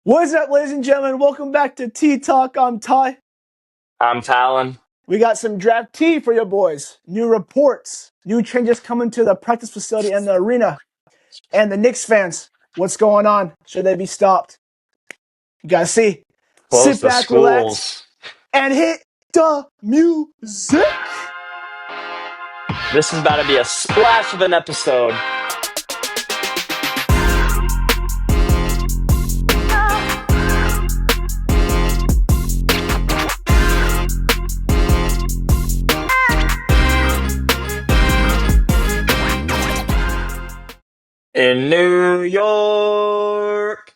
What's up, ladies and gentlemen? Welcome back to Tea Talk. I'm Ty. I'm Talon. We got some draft tea for you boys. New reports, new changes coming to the practice facility and the arena. And the Knicks fans, what's going on? Should they be stopped? You gotta see. Close Sit the back, relax, schools. and hit the music. This is about to be a splash of an episode. In New York,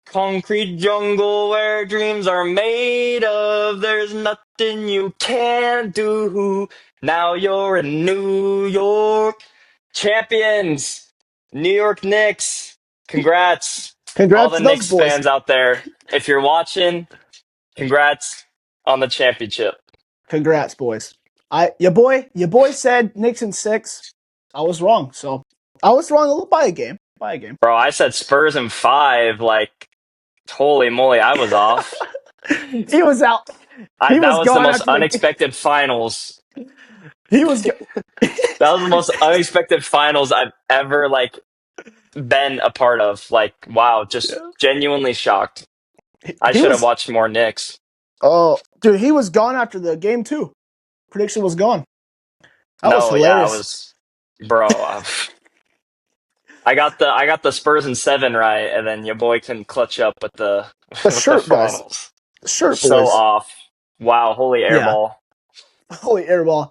concrete jungle where dreams are made of, there's nothing you can't do. Now you're in New York. Champions, New York Knicks. Congrats, all Congrats the to those Knicks boys. fans out there. If you're watching, congrats on the championship. Congrats, boys. Your boy said Knicks in 6. I was wrong, so I was wrong a little by a game. By a game. Bro, I said Spurs in 5. Like, holy moly, I was off. He was out. He That was was the gone most after the game. unexpected finals. He was go- That was the most unexpected finals I've ever been a part of. Like, wow, just genuinely shocked. I he should have was watched more Knicks. oh dude, he was gone after the game too. Prediction was gone. That was No, yeah, I hilarious. was, bro. I got the Spurs in 7 right, and then your boy can clutch up with the The with the shirt, guys. finals. The shirt, So boys. off. Wow, holy Yeah. airball. Holy airball.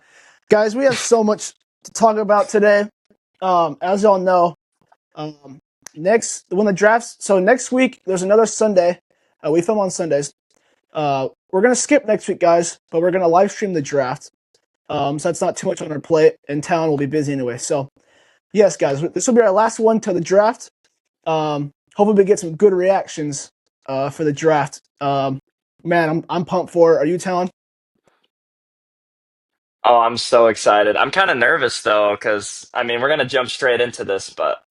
Guys, we have so much to talk about today. As y'all know, um, when the drafts, so next week there's another Sunday. We film on Sundays. We're gonna skip next week, guys, but we're gonna live stream the draft. So that's not too much on our plate, and town will be busy anyway. So, yes, guys, this will be our last one to the draft. Hopefully, we get some good reactions for the draft. Man, I'm pumped for it. Are you, Talon? Oh, I'm so excited. I'm kind of nervous though, because I mean, we're gonna jump straight into this, but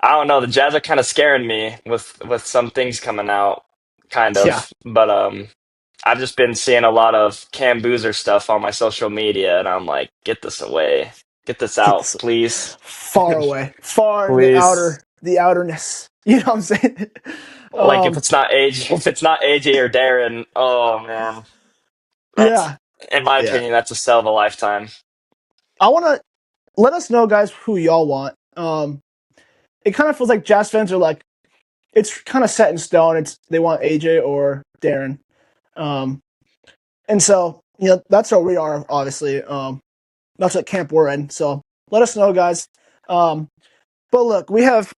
I don't know. The Jazz are kind of scaring me with some things coming out, kind Yeah, of. But I've just been seeing a lot of Cam Boozer stuff on my social media, and I'm like, get this away, get this get out, this please, far away, far in please. the outerness. You know what I'm saying? Like if um, it's not AJ, if it's not AJ or Darren, oh man, that's yeah, in my yeah. opinion, that's a sell of a lifetime. I want to let us know, guys, who y'all want. It kind of feels like Jazz fans are like, it's kind of set in stone. It's they want AJ or Darren. Um, and so that's where we are. Obviously, that's what camp we're in. So let us know, guys. Um, but look, we have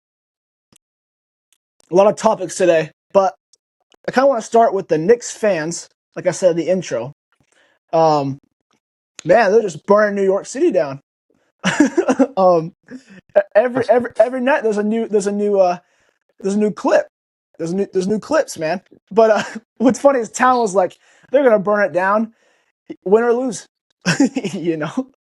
a lot of topics today, but I kind of want to start with the Knicks fans. Like I said in the intro, um, man, they're just burning New York City down. um, every night there's a new clip. There's new clips, man. But what's funny is Town was like, they're gonna burn it down, win or lose. you know,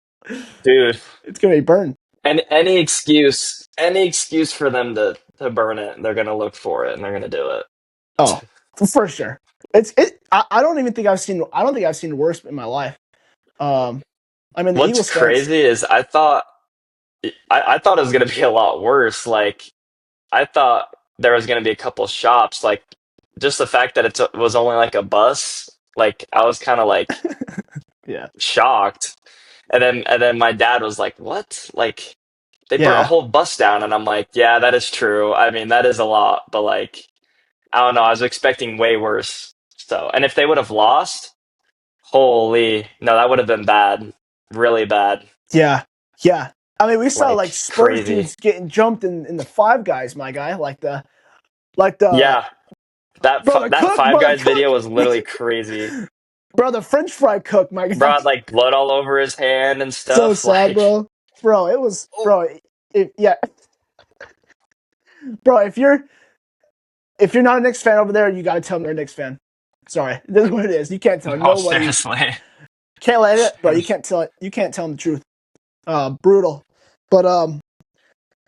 Dude. it's gonna be burned. And any excuse for them to burn it, they're gonna look for it and they're gonna do it. Oh, for sure. I don't even think I've seen. I don't think I've seen worse in my life. I mean, the What's Eagles fans. crazy is I thought it was gonna be a lot worse. Like I thought there was gonna be a couple shops. Like just the fact that it was only like a bus. Like I was kind of like Yeah. shocked. And then my dad was like, "What? Like they burnt a Yeah. whole bus down?" And I'm like, "Yeah, that is true. I mean, that is a lot, but like." I don't know. I was expecting way worse. So, and if they would have lost, holy, no, that would have been bad, really bad, Yeah. Yeah. I mean, we saw like like Spurs crazy. dudes getting jumped in the Five Guys, my guy. Like the Yeah, that brother that Cook, Five brother Guys video Cook, was literally crazy. brother French fry Cook, my guy. Brought like blood all over his hand and So stuff. sad, Like, bro. Bro, it was oh, bro. Yeah, bro. If you're not a Knicks fan over there, you got to tell them they're a Knicks fan. Sorry, this is what it is. You can't tell no, nobody. seriously. Can't let it, bro. You can't tell it. You can't tell them the truth. Brutal. But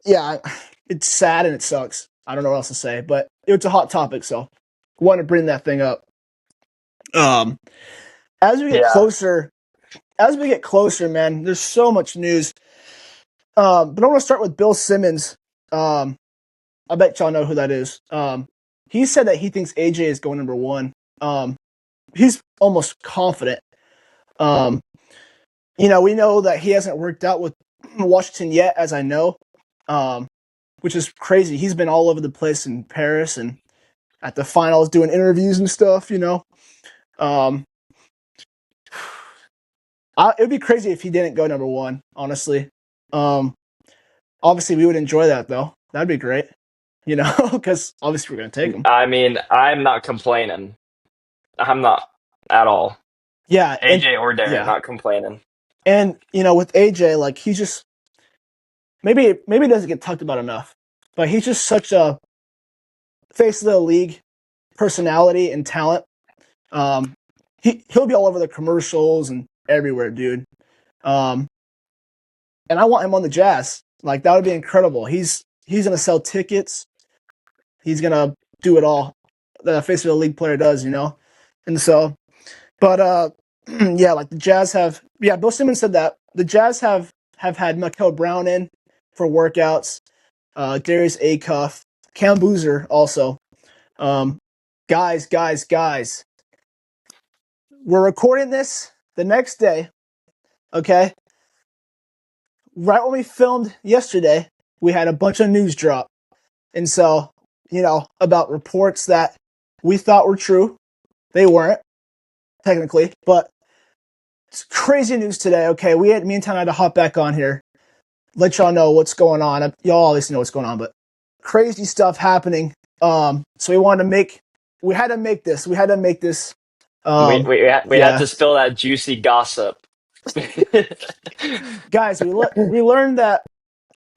yeah, it's sad and it sucks. I don't know what else to say, but it's a hot topic, so I want to bring that thing up. Um, as we get Yeah. closer, man, there's so much news. But I want to start with Bill Simmons. I bet y'all know who that is. He said that he thinks AJ is going number one. He's almost confident. Um, we know that he hasn't worked out with Washington yet, as I know, which is crazy. He's been all over the place in Paris and at the finals doing interviews and stuff, Um, it would be crazy if he didn't go number one, honestly. Um, obviously, we would enjoy that, though. That'd be great, because obviously we're going to take him. I mean, I'm not complaining. I'm not at all. Yeah, and AJ or Darren, yeah, not complaining. and with AJ, like he's just maybe it doesn't get talked about enough, but he's just such a face of the league personality and talent. Um, he'll be all over the commercials and everywhere, dude. Um, and I want him on the Jazz. Like that would be incredible. He's gonna sell tickets. He's gonna do it all. The face of the league player does, And so, but yeah, like the Jazz have. Yeah, Bill Simmons said that the Jazz have had Mikel Brown in for workouts. Darius Acuff, Cam Boozer also. Um, guys. We're recording this the next day. Okay, right when we filmed yesterday, we had a bunch of news drop. And so, about reports that we thought were true. They weren't, technically, but it's crazy news today. Okay, me and Tom had to hop back on here, let y'all know what's going on. Y'all obviously know what's going on, but crazy stuff happening. So we had to make this. We had Yeah, to spill that juicy gossip. guys, we learned that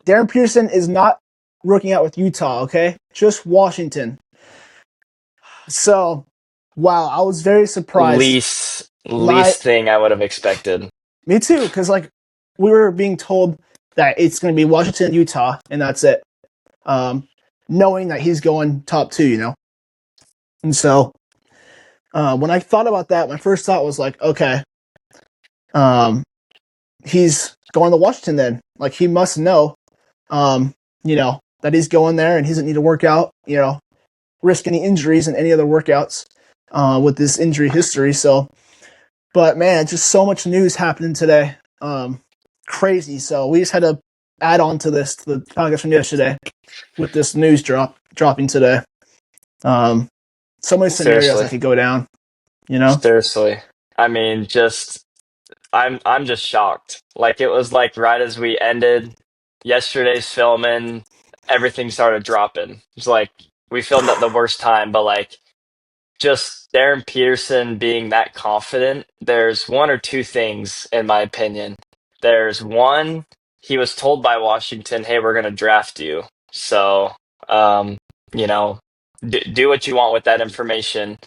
Darryn Peterson is not working out with Utah. Okay, just Washington. So, wow, I was very surprised. My Least thing I would have expected. Me too, because like we were being told that it's going to be Washington, Utah, and that's it. Knowing that he's going top two, And so when I thought about that, my first thought was like, okay, he's going to Washington then. Like he must know, that he's going there and he doesn't need to work out, risk any injuries in any other workouts with this injury history. So, but man, just so much news happening today. Crazy. So we just had to add on to the podcast from yesterday with this news dropping today. So many scenarios that Seriously. could go down, Seriously. I mean, I'm just shocked. Like it was like right as we ended yesterday's filming, everything started dropping. It's like we filmed at the worst time, but like just Darren Peterson being that confident, there's one or two things in my opinion. There's one, he was told by Washington, "Hey, we're going to draft you." So, um, you know, do what you want with that information.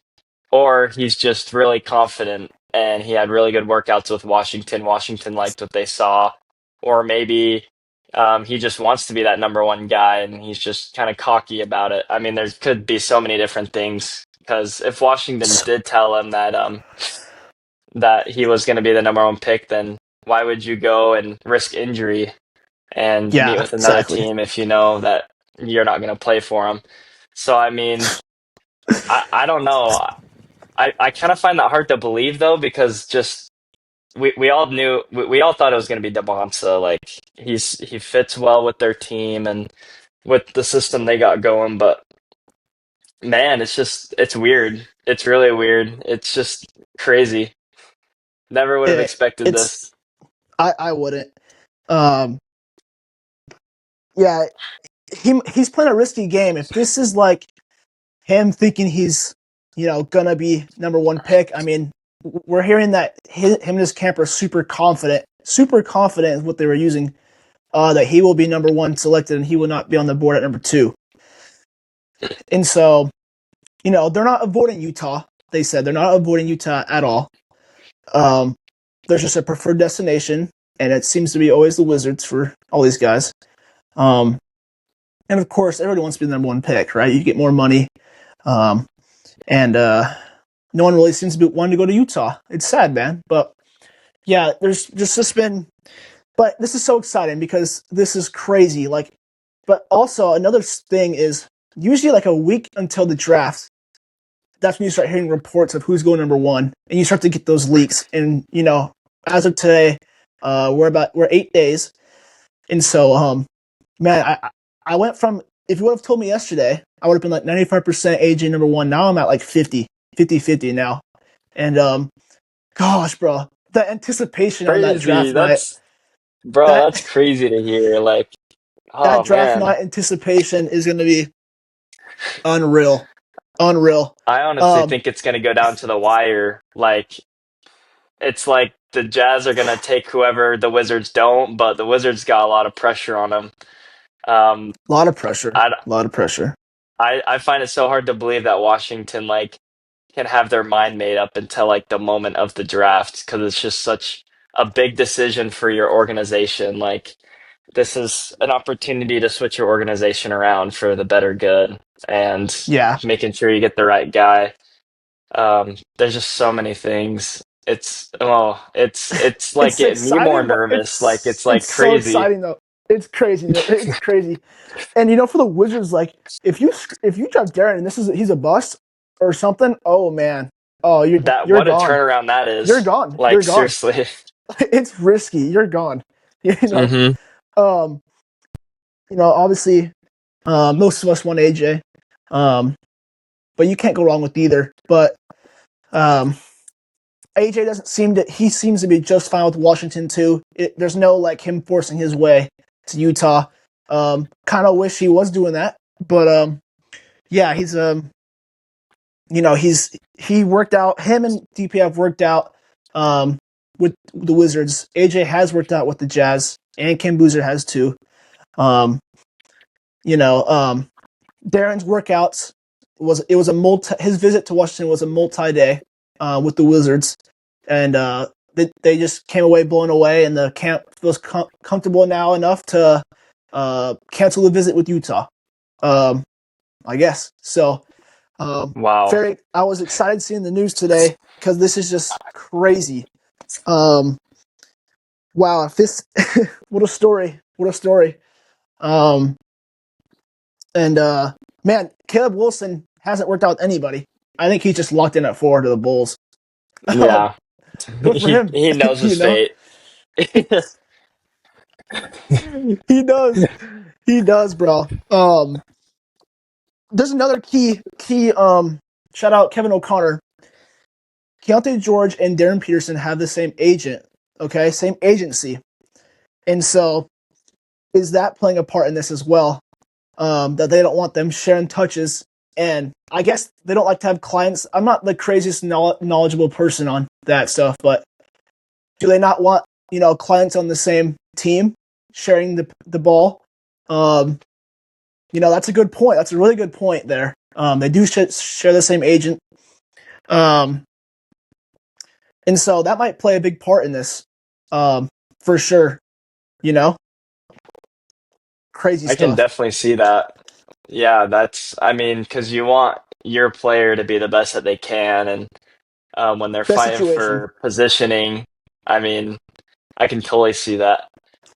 Or he's just really confident and he had really good workouts with Washington. Washington liked what they saw. Or maybe he just wants to be that number one guy and he's just kind of cocky about it. I mean, there could be so many different things because if Washington did tell him that he was going to be the number one pick, then why would you go and risk injury and meet Yeah, with another exactly. team if you know that you're not going to play for them? So, I mean, I don't know. I kind of find that hard to believe though, because just we all knew we all thought it was going to be Devonsa. Like he fits well with their team and with the system they got going. But man, it's weird. It's really weird. It's just crazy. Never would have expected It's this. I wouldn't. Um, yeah, he's playing a risky game. If this is like him thinking he's gonna be number one pick, I mean, we're hearing that him and his camp are super confident is what they were using. That he will be number one selected and he will not be on the board at number two. And so, they're not avoiding Utah. They said they're not avoiding Utah at all. Um, there's just a preferred destination, and it seems to be always the Wizards for all these guys. Um, And of course, everybody wants to be the number one pick, right? You get more money. Um, and no one really seems to be wanting to go to Utah. It's sad, man. But yeah, there's just been. But this is so exciting because this is crazy. Like, but also another thing is usually like a week until the draft. That's when you start hearing reports of who's going number one, and you start to get those leaks. And as of today, we're 8 days, and so man, I went from, if you would have told me yesterday, I would have been like 95% AJ number one. Now I'm at like 50 now. And gosh, bro, the anticipation on that Crazy. draft night, That's that crazy to hear. Like, that oh draft man. night anticipation is going to be unreal, unreal. I honestly Um, think it's going to go down to the wire. Like, it's like the Jazz are going to take whoever the Wizards don't, but the Wizards got a lot of pressure on them. Um, a lot of pressure, I, a lot of pressure. I find it so hard to believe that Washington like can have their mind made up until like the moment of the draft because it's just such a big decision for your organization. Like this is an opportunity to switch your organization around for the better good and Yeah, making sure you get the right guy. There's just so many things. It's like it's getting me more exciting, but nervous. Like it's it's like so crazy. exciting though. It's crazy. It's crazy. And for the Wizards, like if you draft Darren and he's a bust or something, oh man, oh That you're what a gone. turnaround that You're is. gone. You're Like gone. seriously. It's risky. You're gone. You know. hmm Um. Obviously, most of us want AJ. Um. But you can't go wrong with either. But um, AJ doesn't seem to. He seems to be just fine with Washington too. There's no like him forcing his way to Utah. Kind of wish he was doing that, but yeah, he worked out. Him and DP have worked out with the Wizards. AJ has worked out with the Jazz, and Kim Boozer has too. Um, you know, Darren's workouts was a multi. His visit to Washington was a multi-day with the Wizards, and they just came away blown away, and the camp feels comfortable now enough to cancel the visit with Utah. Um, I guess so. Wow. I was excited seeing the news today because this is just crazy. Um, wow, if this, what a story! What a story! Um, and man, Caleb Wilson hasn't worked out with anybody. I think he's just locked in at four to the Bulls. Yeah. Good for him. He knows his you know, fate. he does. He does, bro. There's another key. Shout out Kevin O'Connor. Keontae George and Darryn Peterson have the same agent. Okay, same agency, and so is that playing a part in this as well? That they don't want them sharing touches, and I guess they don't like to have clients. I'm not the craziest knowledgeable person on that stuff, but do they not want clients on the same team sharing the ball? That's a good point. That's a really good point there. They do share the same agent, um, and so that might play a big part in this, for sure. You know, crazy I can stuff. definitely see that. Yeah, I mean, because you want your player to be the best that they can, and when they're Best fighting situation. for positioning, I mean, I can totally see that.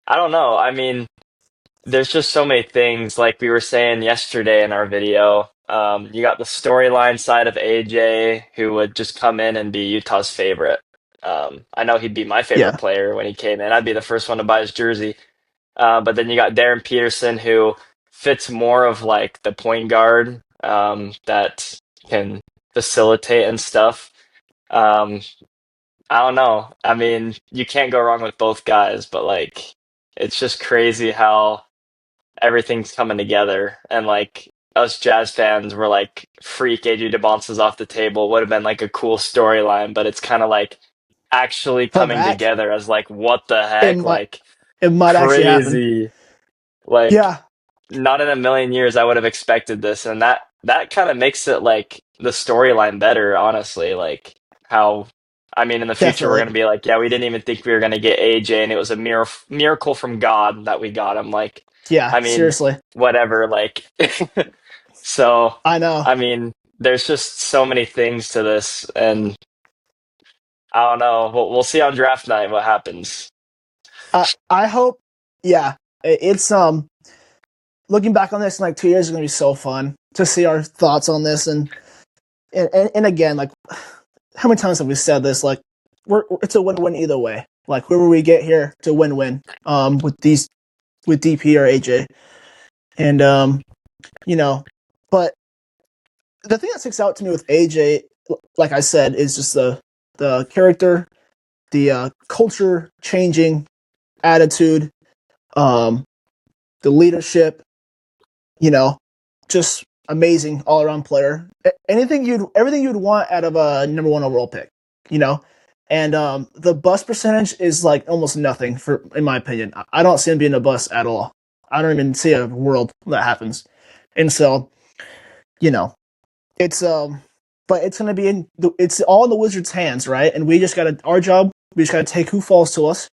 I don't know. I mean, there's just so many things, like we were saying yesterday in our video. You got the storyline side of AJ, who would just come in and be Utah's favorite. I know he'd be my favorite Yeah, player when he came in. I'd be the first one to buy his jersey. But then you got Darryn Peterson, who fits more of like the point guard that can facilitate and stuff. Um, I don't know. I mean, you can't go wrong with both guys, but like, it's just crazy how everything's coming together. And like, us Jazz fans were like, freak AJ DeBonce's off the table would have been like a cool storyline, but it's kind of like actually for coming that together as like, what the it heck? might Like, it might actually happen. crazy. Like, Yeah, not in a million years I would have expected this, and that kind of makes it like the storyline better, honestly. Like how, I mean, in the future we're definitely. gonna be like, yeah, we didn't even think we were gonna get AJ, and it was a miracle from God that we got him. Like, Yeah, I mean, seriously. whatever. Like, so I know. I mean, there's just so many things to this, and I don't know. We'll see on draft night what happens. I hope. Yeah, it's looking back on this in like 2 years is gonna be so fun to see our thoughts on this and again like how many times have we said this like it's a win-win either way. Like whoever we get here, it's a win-win. With DP or AJ, and you know, but the thing that sticks out to me with AJ, like I said, is just the character, the culture changing attitude, um, the leadership. You know, just amazing all around player. Everything you'd want out of a number one overall pick. You know, and the bust percentage is like almost nothing for, in my opinion. I don't see him being a bust at all. I don't even see a world that happens, and so you know, it's but it's gonna be it's all in the Wizards' hands, right? And we just gotta our job. We just gotta take who falls to us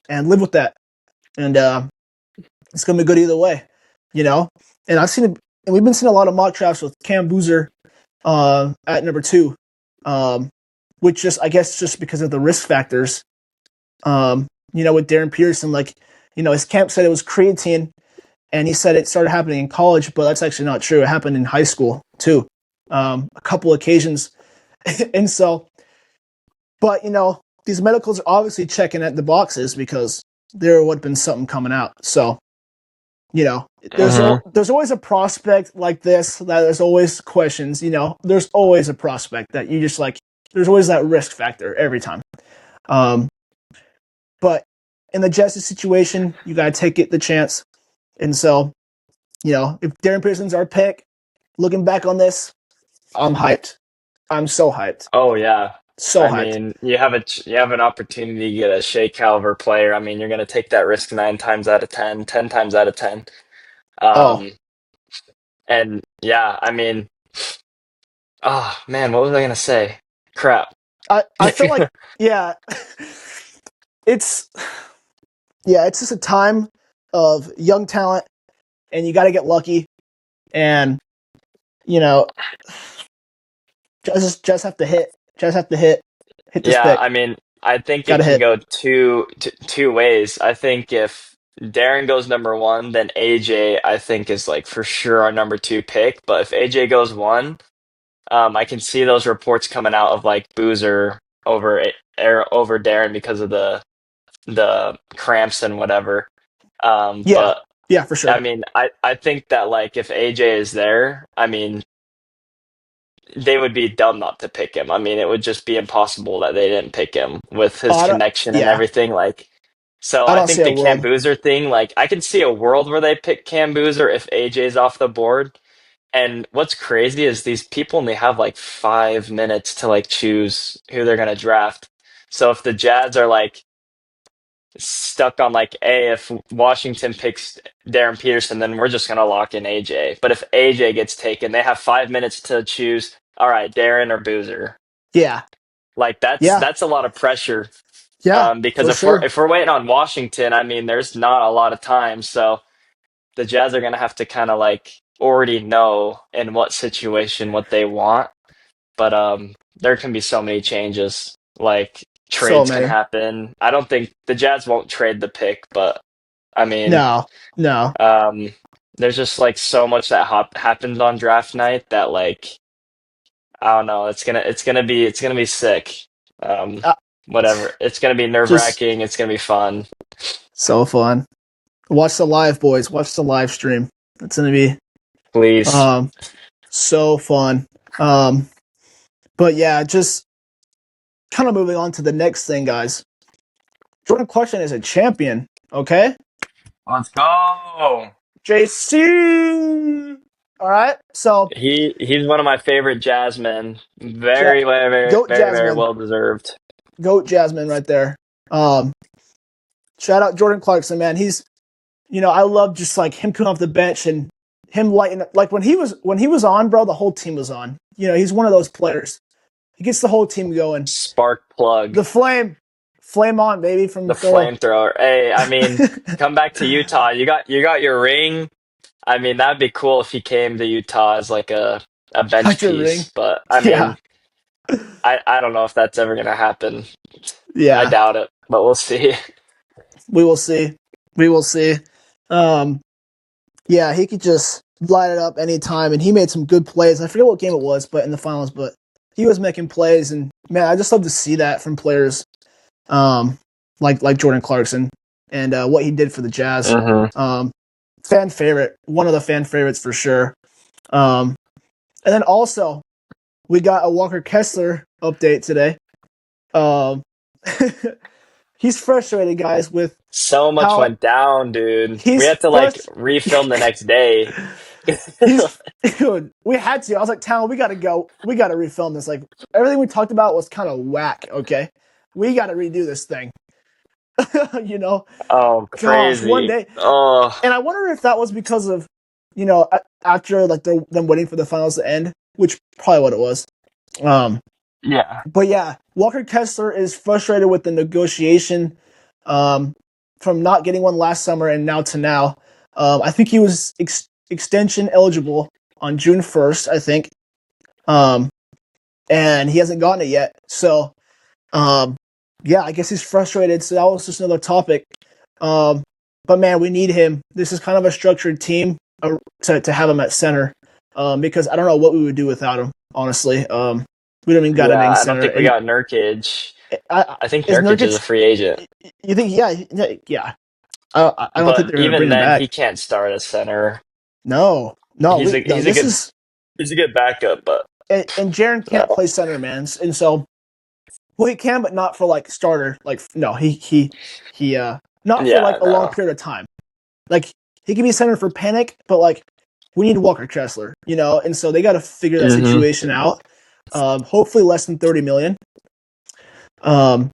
and live with that, and it's gonna be good either way, you know. And and we've been seeing a lot of mock drafts with Cam Boozer at number two, which just I guess just because of the risk factors. You know, with Darryn Peterson, like his camp said it was creatine, and he said it started happening in college, but that's actually not true. It happened in high school too, a couple occasions, and so. But these medicals are obviously checking at the boxes because there would have been something coming out. So you know, Hmm. there's always a prospect like this that there's always questions. There's always a prospect that you just like. There's always that risk factor every time. Um, but in the Jets situation, you gotta take it the chance. And so, if Darryn Peterson's our pick, looking back on this, I'm hyped. I'm so hyped. Oh yeah. So I hyped. mean, you have an opportunity to get a Shea caliber player. I mean, you're going to take that risk 9 times out of 10, 10 times out of 10. Oh, Um, and yeah, I mean, oh man, what was I going to say? Crap. I feel like yeah, it's it's just a time of young talent, and you got to get lucky, and you know, just have to hit, hit this Yeah, pick. I mean, I think Got it to can hit. go two ways. I think if Darren goes number one, then AJ I think is like for sure our number two pick. But if AJ goes one, I can see those reports coming out of like Boozer over Darren because of the cramps and whatever. Yeah, But yeah, for I sure. mean, I think that like if AJ is there, I mean, they would be dumb not to pick him. I mean, it would just be impossible that they didn't pick him with Oh, his connection and yeah, everything. Like, so I I don't see think a the Cam world. Boozer thing, like, I can see a world where they pick Cam Boozer if AJ's off the board. And what's crazy is these people only have like 5 minutes to like choose who they're gonna draft. So if the Jazz are like stuck on like A, if Washington picks Darren Peterson, then we're just gonna lock in AJ. But if AJ gets taken, they have 5 minutes to choose. All right, Darren or Boozer. Yeah, Like yeah, that's a lot of pressure. yeah, Because for sure. if we're waiting on Washington, I mean, there's not a lot of time. So the Jazz are gonna have to kind of like already know in what situation what they want. But there can be so many changes. Like So trades can many. happen. I don't think the Jazz won't trade the pick, but I mean, No, no. um, there's just like so much that happens on draft night that like I don't know. It's gonna be sick. Um, Uh, whatever. It's gonna be nerve just wracking. It's gonna be fun. so fun. Watch the live, boys. Watch the live stream. It's gonna be Please, um so fun. Um, but yeah, just kind of moving on to the next thing, guys. Jordan Clarkson is a champion. Okay, let's go. JC. All right, so He's one of my favorite jazzmen. ja- Very, very, very, goat very, very Jasmine, well deserved. goat Jasmine, right there. Um, shout out Jordan Clarkson, man. I love just like him coming off the bench and him lighting like when he was on, bro. The whole team was on. He's one of those players. He gets the whole team going. Spark plug. The flame, flame on, baby, from The Thor. flamethrower. Hey, I mean, come back to Utah. You got your ring. I mean, that'd be cool if he came to Utah as like a bench Got your ring. piece, but I Yeah, mean, I don't know if that's ever gonna happen. I yeah. doubt it, but we'll see. We will see. We will see. Um, yeah, he could just light it up anytime, and he made some good plays. I forget what game it was, but in the finals, but he was making plays, and man, I just love to see that from players, like Jordan Clarkson, and what he did for the Jazz. Hmm. Um, fan favorite, one of the fan favorites for sure. Um, and then also we got a Walker Kessler update today. Um, he's frustrated, guys, with So much how went down, dude. We he's had to like frust- refilm the next day. he's dude, we had to. I was like, Talon, we gotta go. We gotta refilm this. Like everything we talked about was kind of whack. Okay, we gotta redo this thing. you know, Oh, gosh, one crazy. day, Oh, and I wonder if that was because of after like them waiting for the finals to end, which probably what it was. Um, yeah. but yeah, Walker Kessler is frustrated with the negotiation um, from not getting one last summer and now to now. I think he was extension eligible on June 1st, I think, um, and he hasn't gotten it yet. So, um, yeah, I guess he's frustrated. So that was just another topic. Um, but man, we need him. This is kind of a structured team to have him at center because I don't know what we would do without him, honestly. We don't even got a Yeah, main I don't center. think we And got Nurkic. I, I think is Nurkic is a Nurkic? free agent. You think? Yeah, yeah. I don't think But they're going to even bring him then, he back. can't start as center. No, no. He's a No. he's a This good is he's a good backup, but and Jaren can't no. play center, man. And so well, he can, but not for like starter. Like no, he not for like Yeah, a long no. period of time. Like he can be center for panic, but like we need Walker Kessler, and so they got to figure that Hmm. situation out. Hopefully less than 30 million. Um,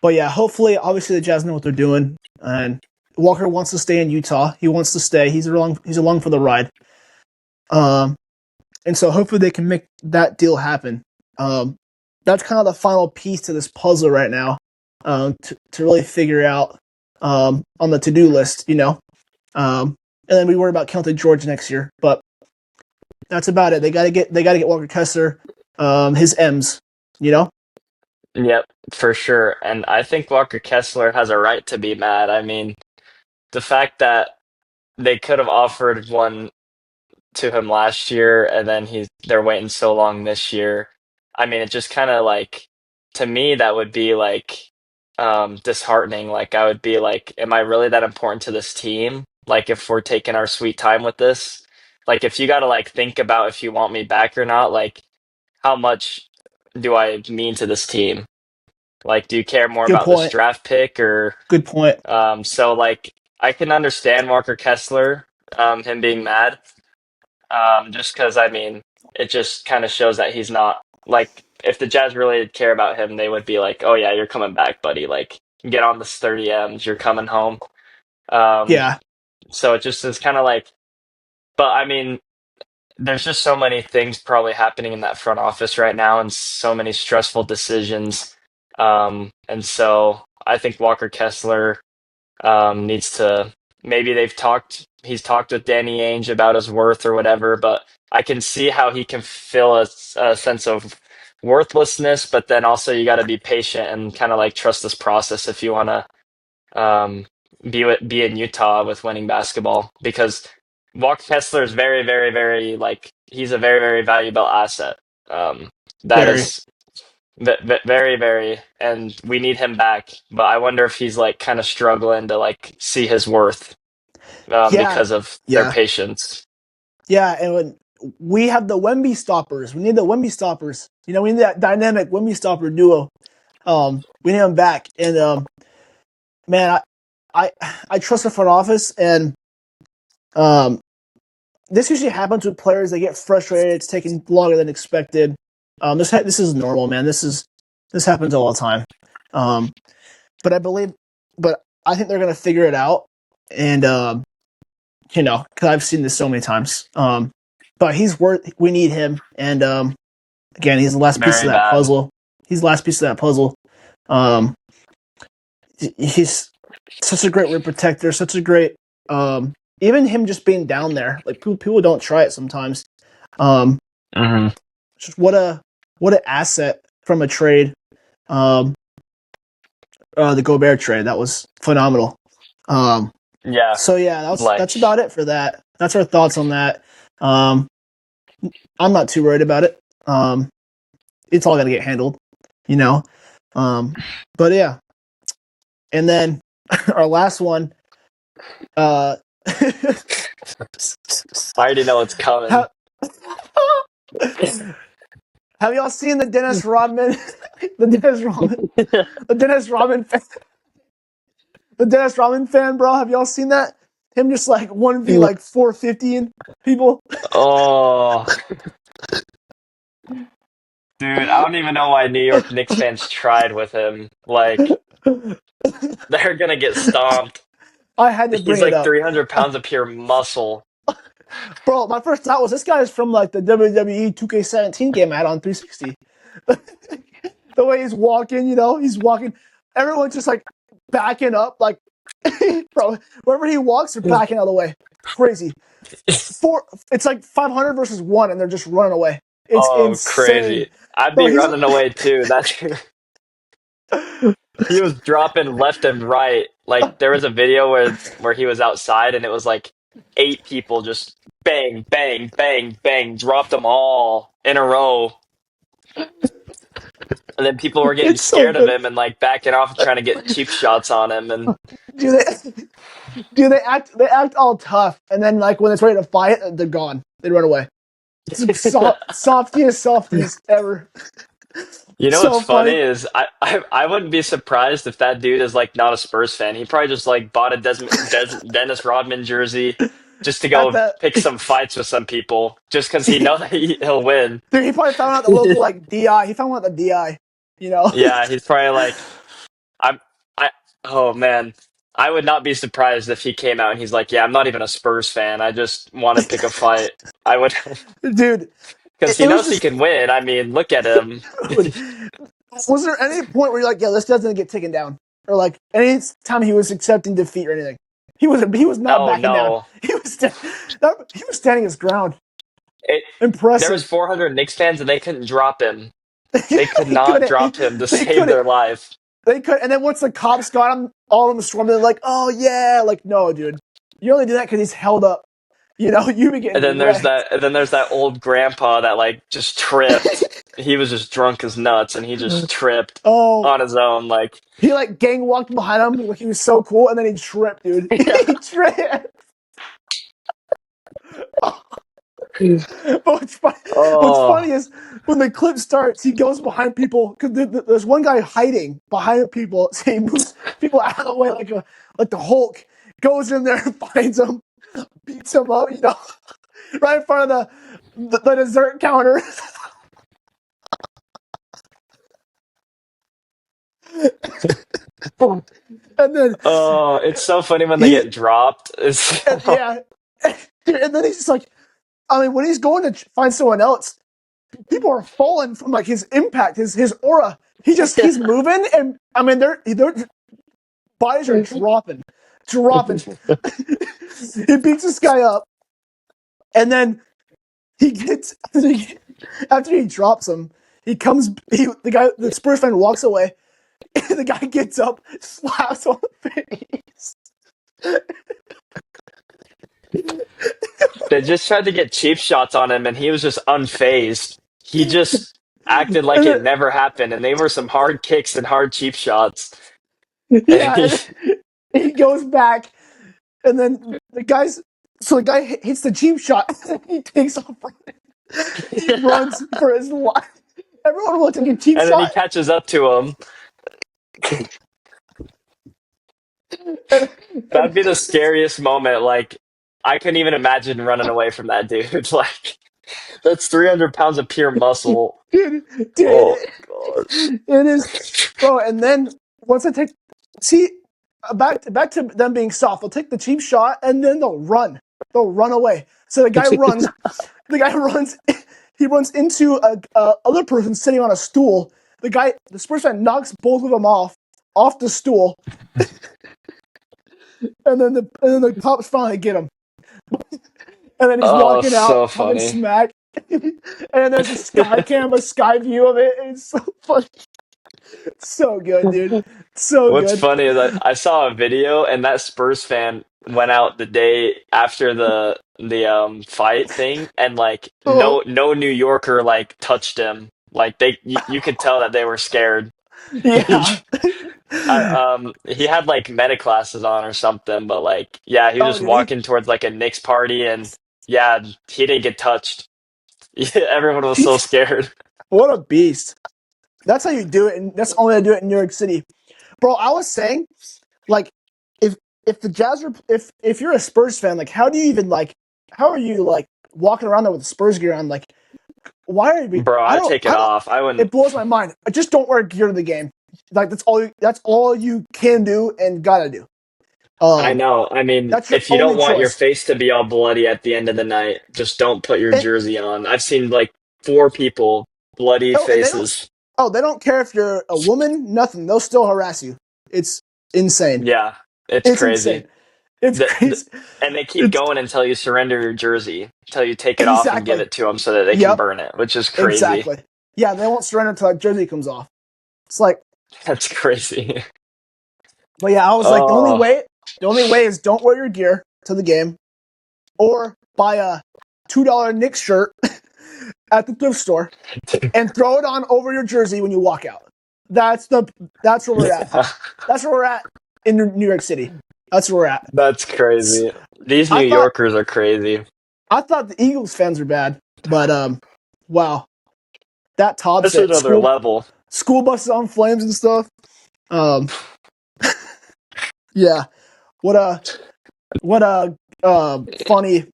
but yeah, hopefully, obviously the Jazz know what they're doing, and Walker wants to stay in Utah. He wants to stay. He's along for the ride. Um, and so hopefully they can make that deal happen. Um, that's kind of the final piece to this puzzle right now, to really figure out on the to do list. And then we worry about Kelton George next year, but that's about it. They gotta get Walker Kessler, his M's, you know. Yep, for sure. And I think Walker Kessler has a right to be mad. I mean, the fact that they could have offered one to him last year and then they're waiting so long this year. I mean, it just kind of like to me that would be like disheartening. Like I would be like, am I really that important to this team? Like if we're taking our sweet time with this? Like if you got to like think about if you want me back or not, like how much do I mean to this team? Like do you care more Good about this point. draft pick or Good point. so like I can understand Walker Kessler him being mad just because, I mean, it just kind of shows that he's not like if the Jazz really did care about him, they would be like, "Oh yeah, you're coming back, buddy. Like, get on this 30 M's. You're coming home." Um, Yeah, so it just is kind of like, but I mean, there's just so many things probably happening in that front office right now, and so many stressful decisions. And so I think Walker Kessler needs to maybe he's talked with Danny Ainge about his worth or whatever, but I can see how he can feel a sense of worthlessness, but then also you got to be patient and kind of like trust this process if you want to be in Utah with winning basketball because Walker Kessler is very, very, very like he's a very, very valuable asset. That very. is very, very, and we need him back. But I wonder if he's like kind of struggling to like see his worth Yeah, because of their yeah, patience. yeah. And when we have the Wemby stoppers, we need the Wemby stoppers. We need that dynamic Wemby stopper duo. We need them back. And man, I trust the front office, and um, this usually happens with players. They get frustrated. It's taking longer than expected. This is normal, man. This happens all the time. Um, but I think they're gonna figure it out, and because I've seen this so many times. But we need him, and again, he's the last piece of Very that bad. puzzle. He's the last piece of that puzzle. Um, he's such a great rim protector, such a great even him just being down there. Like people don't try it sometimes. Just what an asset from a trade. The Gobert trade, that was phenomenal. Yeah, So yeah, like that's about it for that. That's our thoughts on that. I'm not too worried about it. It's all gonna get handled, you know. But yeah, and then our last one. I already know it's coming. Have y'all seen the Dennis Rodman, the Dennis Rodman fan, the Dennis Rodman fan, bro? Have y'all seen that? Him just like 1v like 450 people. Oh, dude, I don't even know why New York Knicks fans tried with him. Like, they're gonna get stomped. I had to He's bring it like up, 300 pounds of pure muscle. bro. My first thought was this guy is from like the WWE 2K17 game I had on 360. The way he's walking, he's walking. Everyone's just like backing up, like, bro. Wherever he walks, they're backing out of the way. Crazy. It's like 500 versus 1, and they're just running away. It's Oh, insane, crazy. I'd bro. be running away too. That's he was dropping left and right. Like there was a video where he was outside and it was like 8 people just bang, bang, bang, bang, dropped them all in a row. And then people were getting It's so scared of good. him and like backing off and trying to get cheap shots on him. And Do they they act all tough, and then like when it's ready to fight, they're gone. They run away. It's softiest ever. you know what's So funny funny. is I wouldn't be surprised if that dude is like not a Spurs fan. He probably just like bought a Dennis Rodman jersey just to At go the pick some fights with some people just because he know that he'll win. Dude, he probably found out the local like DI. He found out the DI. You know. Yeah, he's probably like I'm I oh man. I would not be surprised if he came out and he's like, "Yeah, I'm not even a Spurs fan. I just want to pick a fight." I would Dude, because he it was knows he just. can win. I mean, look at him. Dude, was there any point where you're like, yeah, this doesn't get taken down, or like any time he was accepting defeat or anything? He was not Oh backing down. no. He was standing his ground. It there was Impressive. 400 Knicks fans and they couldn't drop him. They could They not couldn't. drop him to They save couldn't. their life. They could. And then once the cops got him, all of them swarmed. They're like, oh yeah, like no, dude, you only do that because he's held up. You be And then getting there's wrecked. that and then there's that old grandpa that like just tripped. He was just drunk as nuts and he just tripped Oh, on his own like he like gang walked behind him. Like he was so cool, and then he tripped, dude. He tripped. But what's oh funny is when the clip starts, he goes behind people because there's one guy hiding behind people. So he moves people out of the way like the Hulk. Goes in there and finds him, beats him up, right in front of the dessert counter. And then oh it's so funny when they he, get dropped. It's yeah, and then he's just like, I mean, when he's going to find someone else, people are falling from like his impact, his aura. He's moving, and I mean, their bodies are dropping. He beats this guy up, and then he gets after he drops him, the Spurs fan walks away. And the guy gets up, slaps on the face. they just tried to get cheap shots on him and he was just unfazed. He just acted like it And never happened and they were some hard kicks and hard cheap shots. And yeah, and he goes back, and then the guy hits the cheap shot. And he takes off running. He runs for his life. Everyone will take a cheap and then he shot. catches up to him. And, That'd and be the scariest moment. Like I couldn't even imagine running away from that dude. Like that's 300 pounds of pure muscle. dude, Oh dude, gosh. it is, bro. And then once I take, see, back to them being soft. They'll take the cheap shot and then they'll run. They'll run away. So the guy runs. The guy runs. He runs into a other person sitting on a stool. The Spurs fan knocks both of them off. off the stool, and then the cops finally get him, and then he's Oh, walking out so talking funny. smack, and then there's a sky cam, a sky view of it. And it's so funny, so good, dude, so What's good. funny is I saw a video and that Spurs fan went out the day after the fight thing and like Oh no New Yorker like touched him. Like you could tell that they were scared. yeah. He had like meta classes on or something, but like yeah, he was Oh, just did he? walking towards like a Knicks party and yeah, he didn't get touched. Everyone was so He's scared. what a beast. That's how you do it, and that's only how to do it in New York City, bro. I was saying, like, if if the Jazz are if you're a Spurs fan, like, how do you even like? How are you like walking around there with the Spurs gear on? Like, why are we? Bro, I I'd don't. take it I don't. off. I wouldn't. It blows my mind. I just don't wear gear to the game. Like that's all. That's all you can do and gotta do. I Um, know. I mean, that's your if you don't only want your choice. face to be all bloody at the end of the night, just don't put your And jersey on. I've seen like four people bloody oh, and they don't. faces. Oh, they don't care if you're a woman. Nothing. They'll still harass you. It's insane. Yeah, it's It's crazy. insane. It's The, crazy. and they keep It's going until you surrender your jersey, until you take it off and give exactly. it to them so that they can Yep. burn it, which is crazy. Exactly. Yeah, they won't surrender until that jersey comes off. It's like, That's crazy. but yeah, I was like, Oh, the only way is don't wear your gear to the game, or buy a $2 Knicks shirt at the thrift store and throw it on over your jersey when you walk out. That's the that's where we're at. yeah, That's where we're at in New York City. That's where we're at. that's crazy. These I New thought Yorkers are crazy. I thought the Eagles fans were bad, but wow, that tops That's it. another level. School buses on flames and stuff. Um, yeah. What a funny.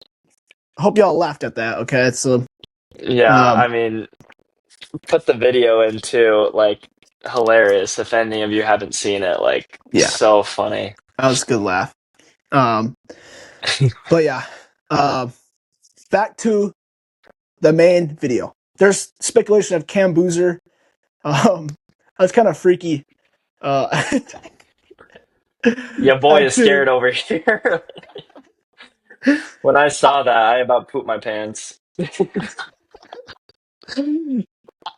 Hope y'all laughed at that. Okay, so Yeah, um, I mean, put the video into like hilarious if any of you haven't seen it. Like, yeah, so funny. that was a good laugh. Um, but yeah, um, back to the main video. There's speculation of Cam Boozer. Um, that's kind of freaky. Uh, Your boy at is two. scared over here. When I saw that, I about pooped my pants.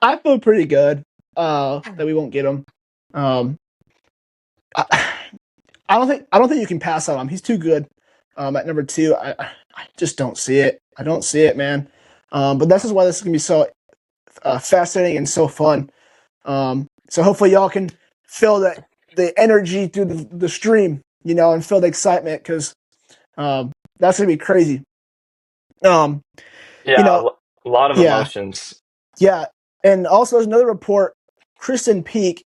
I feel pretty good that we won't get him. Um, I, I don't think you can pass on him. He's too good. At number two, I just don't see it. I don't see it, man. But this is why this is gonna be so fascinating and so fun. So hopefully y'all can feel the energy through the stream, and feel the excitement because that's gonna be crazy. Um, you Yeah, know, a lot of yeah, emotions. yeah, and also there's another report. Kristen Peak,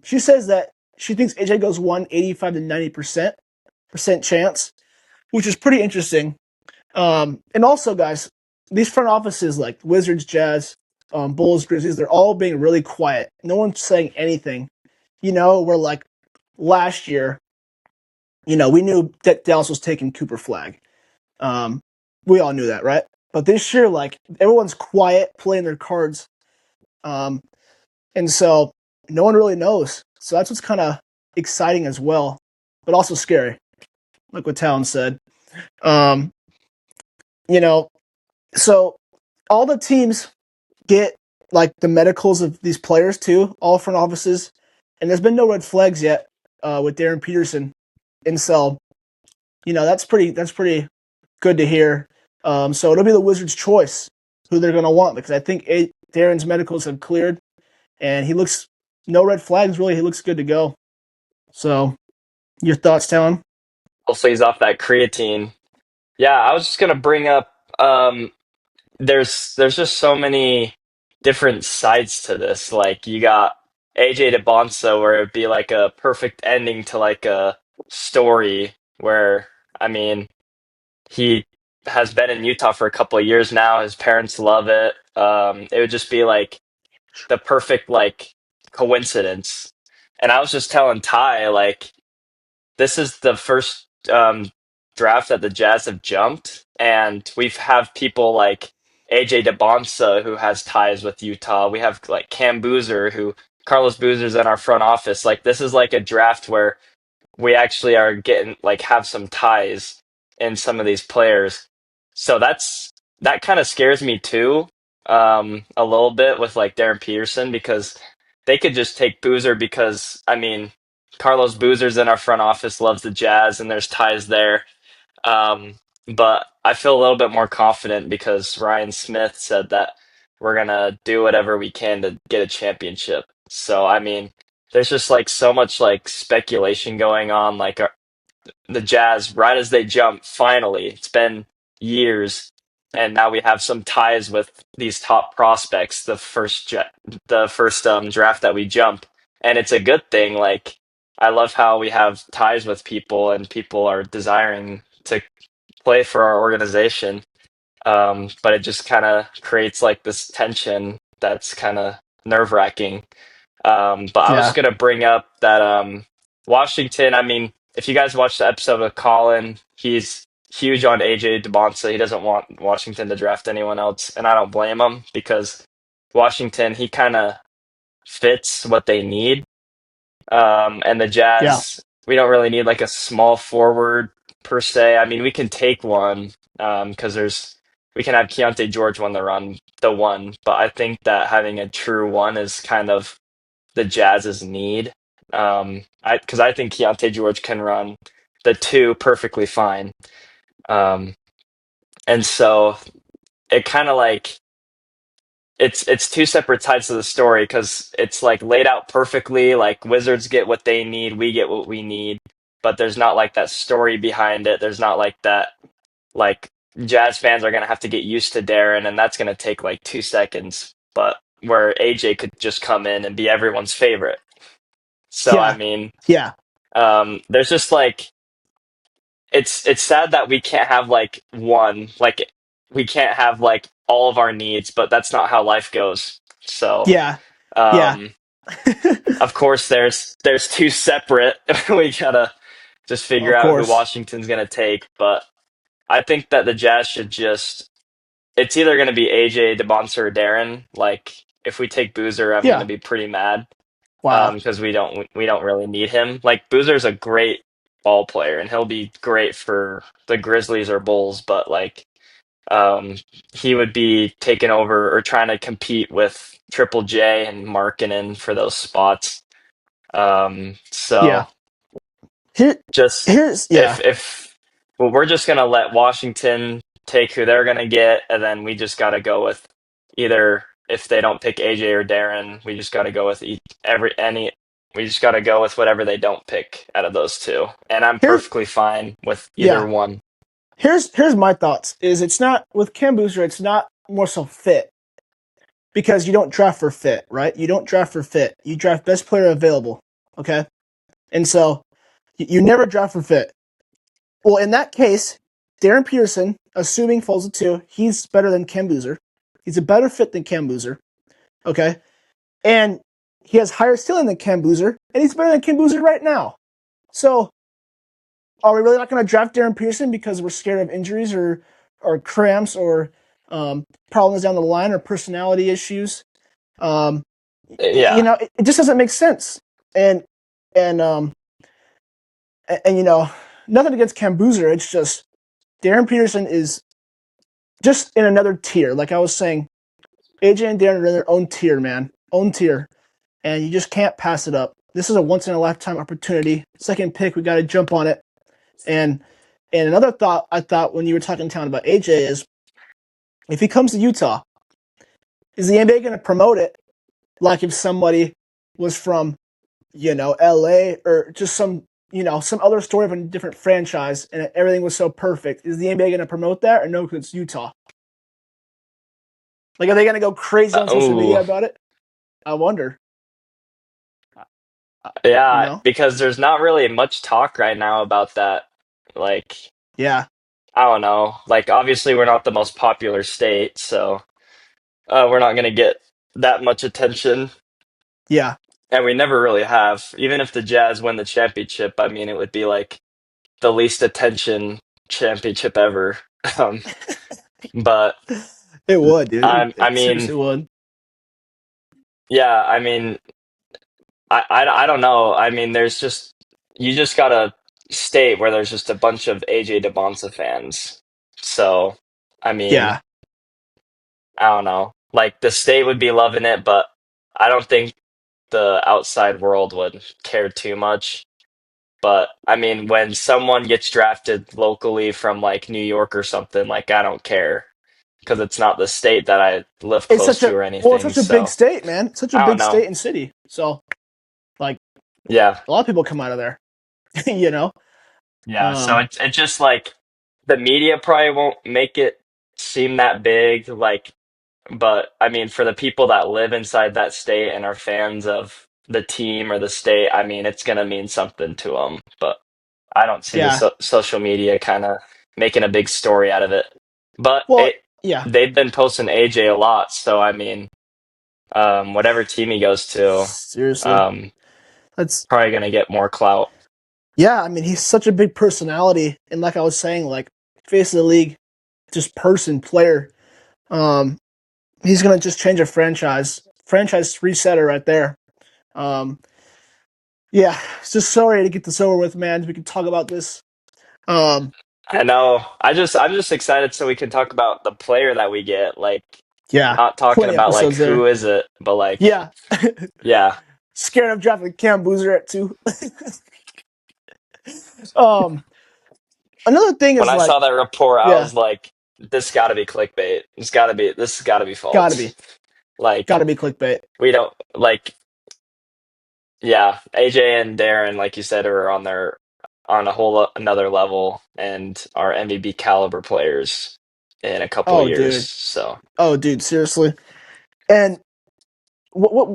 she says that she thinks AJ goes 185 to 90% chance, which is pretty interesting. And also, guys, these front offices like Wizards, Jazz, Bulls, Grizzlies, they're all being really quiet. No one's saying anything. Where like last year, we knew that Dallas was taking Cooper Flag. Um, we all knew that, right? But this year, like everyone's quiet, playing their cards, um, and so no one really knows. So that's what's kind of exciting as well, but also scary, like what Talon said. Um, you know, so all the teams get like the medicals of these players too, all front offices, and there's been no red flags yet with Darryn Peterson, and so that's pretty good to hear. So it'll be the Wizards' choice who they're going to want because I think Darren's medicals have cleared, and he looks no red flags really. He looks good to go. So your thoughts, Talon? Hopefully, he's off that creatine. Yeah, I was just gonna bring up. There's just so many different sides to this. Like you got AJ DeBonsa, where it'd be like a perfect ending to like a story. Where I mean, he has been in Utah for a couple of years now. His parents love it. It would just be like the perfect like coincidence. And I was just telling Ty like this is the first draft that the Jazz have jumped, and we've have people like AJ DeBonsa who has ties with Utah. We have like Cam Boozer who Carlos Boozer's in our front office. Like this is like a draft where we actually are getting like have some ties in some of these players. So that kind of scares me too, a little bit with like Darryn Peterson because they could just take Boozer because I mean Carlos Boozer's in our front office, loves the Jazz, and there's ties there. Um, but I feel a little bit more confident because Ryan Smith said that we're gonna do whatever we can to get a championship. So I mean, there's just like so much like speculation going on. Like the Jazz, right as they jump, finally, it's been years, and now we have some ties with these top prospects. The first draft that we jump, and it's a good thing. Like I love how we have ties with people, and people are desiring to play for our organization. But it just kind of creates like this tension that's kind of nerve wracking. But I was Yeah, going to bring up that Washington, I mean, if you guys watched the episode of Colin, he's huge on AJ DeBonsa. He doesn't want Washington to draft anyone else, and I don't blame him because Washington, he kind of fits what they need. And the yeah, Jazz, we don't really need like a small forward per se. I mean, we can take one because we can have Keontae George won the one, but I think that having a true one is kind of the Jazz's need. Because I think Keontae George can run the two perfectly fine. Um, and so it kind of like it's two separate sides of the story because it's like laid out perfectly. Like Wizards get what they need, we get what we need, but there's not like that story behind it. There's not like that like Jazz fans are gonna have to get used to Darren, and that's gonna take like 2 seconds. But where AJ could just come in and be everyone's favorite. So I yeah, mean, yeah, there's just like it's sad that we can't have like one like we can't have like all of our needs, but that's not how life goes. So yeah, yeah. um, of course, there's two separate. We gotta just figure Of out who course. Washington's gonna take, but I think that the Jazz should just. It's either gonna be AJ, DeBonce, or Darren. Like if we take Boozer, I'm gonna Yeah. be pretty mad Wow. because we don't really need him. Like Boozer's a great ball player, and he'll be great for the Grizzlies or Bulls, but like um, he would be taking over or trying to compete with Triple J and Markkinen for those spots. So Yeah. Here, just here's yeah, if well, we're just gonna let Washington take who they're gonna get, and then we just gotta go with either if they don't pick AJ or Darren, we just gotta go with every any. We just gotta go with whatever they don't pick out of those two, and I'm here, perfectly fine with either yeah. one. Here's my thoughts. Is it's not with Cam Booster. It's not more so fit because you don't draft for fit, right? You don't draft for fit. You draft best player available. Okay, and so you never draft for fit. Well, in that case, Darryn Peterson, assuming falls to two, he's better than Cam Boozer. He's a better fit than Cam Boozer. Okay, and he has higher ceiling than Cam Boozer, and he's better than Cam Boozer right now. So are we really not going to draft Darryn Peterson because we're scared of injuries or cramps or problems down the line or personality issues? Um, Yeah. it just doesn't make sense. And and um and nothing against Cam Boozer. It's just Darryn Peterson is just in another tier. Like I was saying, AJ and Darren are in their own tier, man, own tier, and you just can't pass it up. This is a once in a lifetime opportunity. Second pick, we got to jump on it. And another thought I thought when you were talking town about AJ is if he comes to Utah, is the NBA going to promote it like if somebody was from LA or just some other story of a different franchise and everything was so perfect? Is the NBA going to promote that or no? Because it's Utah. Like, are they going to go crazy on social Oh, media about it? I wonder. You yeah. know? Because there's not really much talk right now about that. Like, Yeah, I don't know. Like, obviously, we're not the most popular state, so we're not going to get that much attention, yeah, and we never really have. Even if the Jazz win the championship, I mean, it would be like the least attention championship ever. Um, but it would, dude. I It mean, seriously would. yeah, I mean, I don't know. I mean, there's just you just got a state where there's just a bunch of AJ DeBonsa fans. So, I mean, Yeah, I don't know. Like the state would be loving it, but I don't think the outside world would care too much. But I mean, when someone gets drafted locally from like New York or something, like I don't care because it's not the state that I live it's close such to a or well, it's anything. such a big So state, man. It's such a I don't big know. state and city. So like Yeah. a lot of people come out of there, you know. Yeah, so Um, it's just like the media probably won't make it seem that big, like, but I mean, for the people that live inside that state and are fans of the team or the state, I mean, it's gonna mean something to them. But I don't see the yeah. social media kind of making a big story out of it. But Well, yeah. they've been posting AJ a lot, so I mean, whatever team he goes to, Seriously, um, that's probably gonna get more clout. yeah. I mean, he's such a big personality, and like I was saying, like face of the league, just person, player. Um, he's gonna just change a franchise resetter right there. Um, yeah, just sorry to get this over with, man. We can talk about this. Um, I know. I'm just excited so we can talk about the player that we get. Like, yeah, not talking plenty about like episodes there. who is it, but like, Yeah, yeah. scared of drafting Cam Boozer at two. um, another thing When is I like, saw that report, I yeah, was like, this got to be clickbait. This has got to be gotta be, false. Like, gotta be clickbait. we don't like, yeah. AJ and Darren, like you said, are on a another level and are MVP caliber players in a couple Oh, years. dude. So Oh, dude. Seriously. And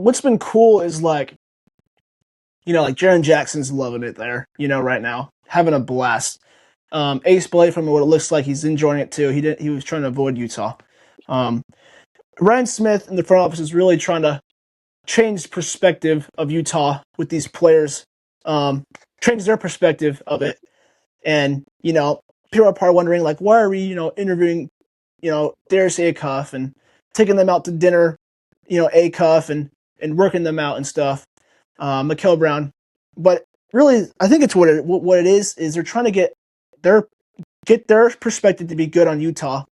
what's been cool is like, like Jaron Jackson's loving it there. Right now, having a blast. Ace Blade, from what it looks like, he's enjoying it too. He was trying to avoid Utah. Um, Ryan Smith in the front office is really trying to change perspective of Utah with these players. Change their perspective of it. And, people are probably wondering, like, why are we, interviewing, Darius Acuff and taking them out to dinner, Acuff and working them out and stuff, Mikael Brown. But really, I think it's what it is they're trying to their get their perspective to be good on Utah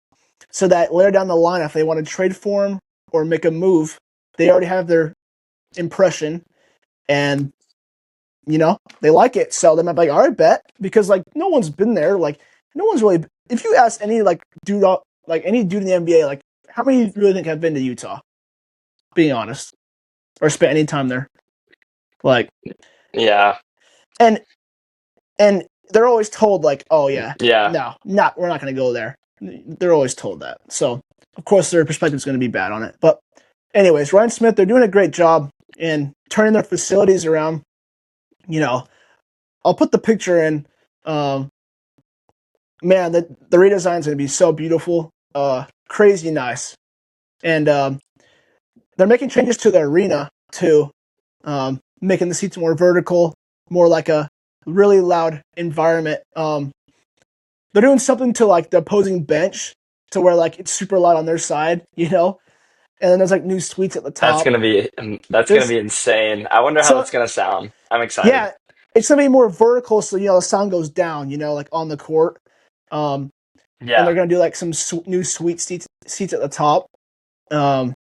so that later down the line, if they want to trade for him or make a move, they already have their impression and they like it. So they might be like, all right, bet. Because like no one's been there. Like no one's really if you ask any like dude like any dude in the NBA, like how many really think have been to Utah? Being honest. Or spent any time there. Like yeah, and and they're always told like, oh yeah, yeah. no, not we're not gonna go there. They're always told that. So of course their perspective is gonna be bad on it. But anyways, Ryan Smith, they're doing a great job in turning their facilities around. You know, I'll put the picture in. Um, man, the redesign is going to be so beautiful, crazy nice, and they're making changes to the arena too, making the seats more vertical, more like a really loud environment. They're doing something to like the opposing bench to where like it's super loud on their side, and then there's like new suites at the top. That's gonna Just be insane. I wonder how so it's gonna sound. I'm excited. yeah, it's gonna be more vertical, so the sound goes down, like on the court. Um, and Yeah, they're gonna do like some new sweet seats at the top. Um,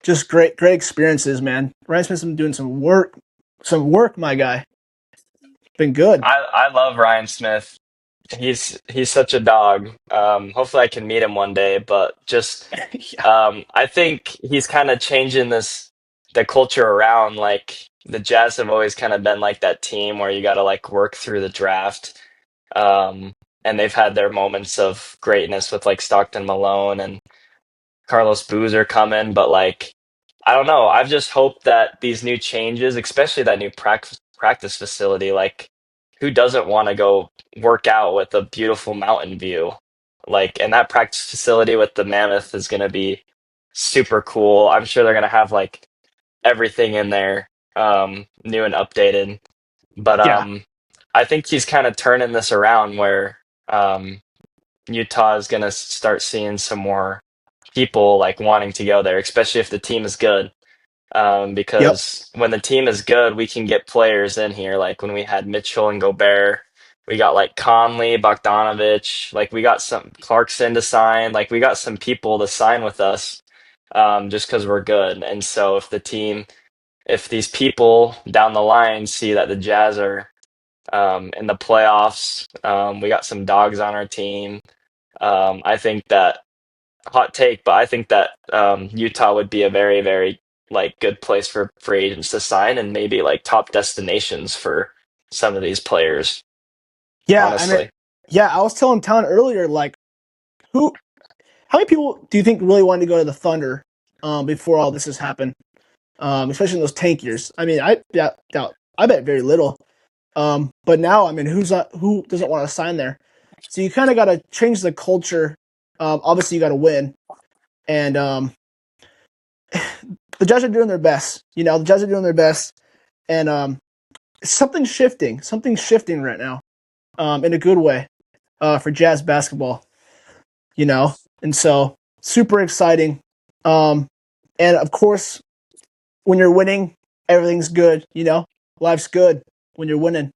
just great experiences, man. Ryan Smith's been doing some work, my guy. Been good. I love Ryan Smith. He's such a dog. Hopefully I can meet him one day. But just Yeah, I think he's kind of changing the culture around. Like the Jazz have always kind of been like that team where you got to like work through the draft. Um, and they've had their moments of greatness with like Stockton Malone and Carlos Boozer coming, but like I don't know. I've just hoped that these new changes, especially that new practice facility, like who doesn't want to go work out with a beautiful mountain view? Like, and that practice facility with the Mammoth is going to be super cool. I'm sure they're going to have like everything in there, new and updated. But yeah, I think he's kind of turning this around where Utah is going to start seeing some more people like wanting to go there, especially if the team is good. Yep. because when the team is good, we can get players in here. Like when we had Mitchell and Gobert, we got like Conley, Bogdanovich, like we got some Clarkson to sign, like we got some people to sign with us, just because we're good. And so if these people down the line see that the Jazz are in the playoffs, we got some dogs on our team. I think that hot take, but I think that Utah would be a very, very like good place for free agents to sign and maybe like top destinations for some of these players, Yeah, I mean, honestly. yeah, I was telling Town earlier, like, who, how many people do you think really wanted to go to the Thunder before all this has happened? Especially in those tank years. I mean, I bet very little. But now, I mean, who doesn't want to sign there? So you kind of got to change the culture. Obviously, you got to win, and the Jazz are doing their best. You know, the Jazz are doing their best, and something's shifting right now, in a good way, for Jazz basketball. You know, and so super exciting. Um, and of course, when you're winning, everything's good. You know, life's good when you're winning.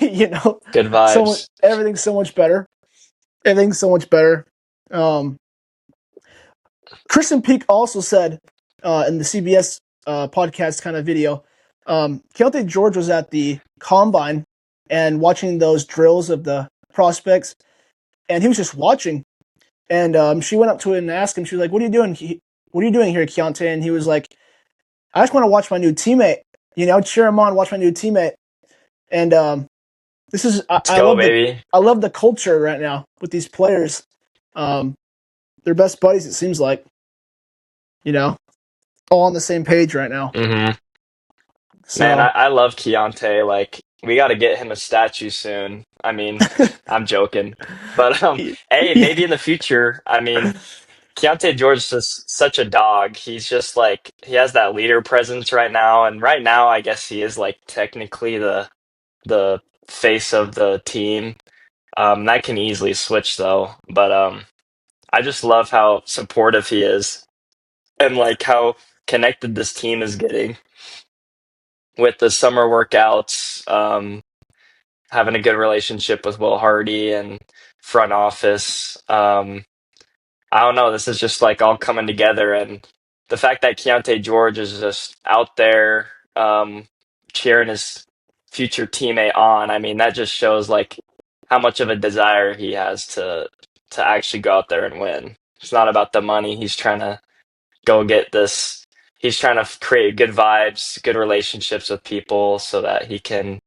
You know, Good vibes. everything's so much better. Everything's so much better. Um, Kristen Peak also said in the CBS podcast kind of video, Keontae George was at the combine and watching those drills of the prospects, and he was just watching. And she went up to him and asked him, she was like, "What are you doing? What are you doing here, Keontae?" And he was like, "I just want to watch my new teammate. You know, cheer him on, watch my new teammate." And this is Let's go, baby. I love the culture right now with these players. Um, they're best buddies. It seems like, you know, all on the same page right now. hmm Man, So I love Keontae. Like, we got to get him a statue soon. I mean, I'm joking, but hey, yeah, maybe in the future. I mean, Keontae George is just such a dog. He's just like he has that leader presence right now, and right now, I guess he is like technically the face of the team. That can easily switch though, but I just love how supportive he is and like how connected this team is getting with the summer workouts. Having a good relationship with Will Hardy and front office. I don't know. This is just like all coming together, and the fact that Keontae George is just out there cheering his future teammate on. I mean, that just shows like how much of a desire he has to actually go out there and win. It's not about the money. He's trying to go get this. He's trying to create good vibes, good relationships with people, so that he can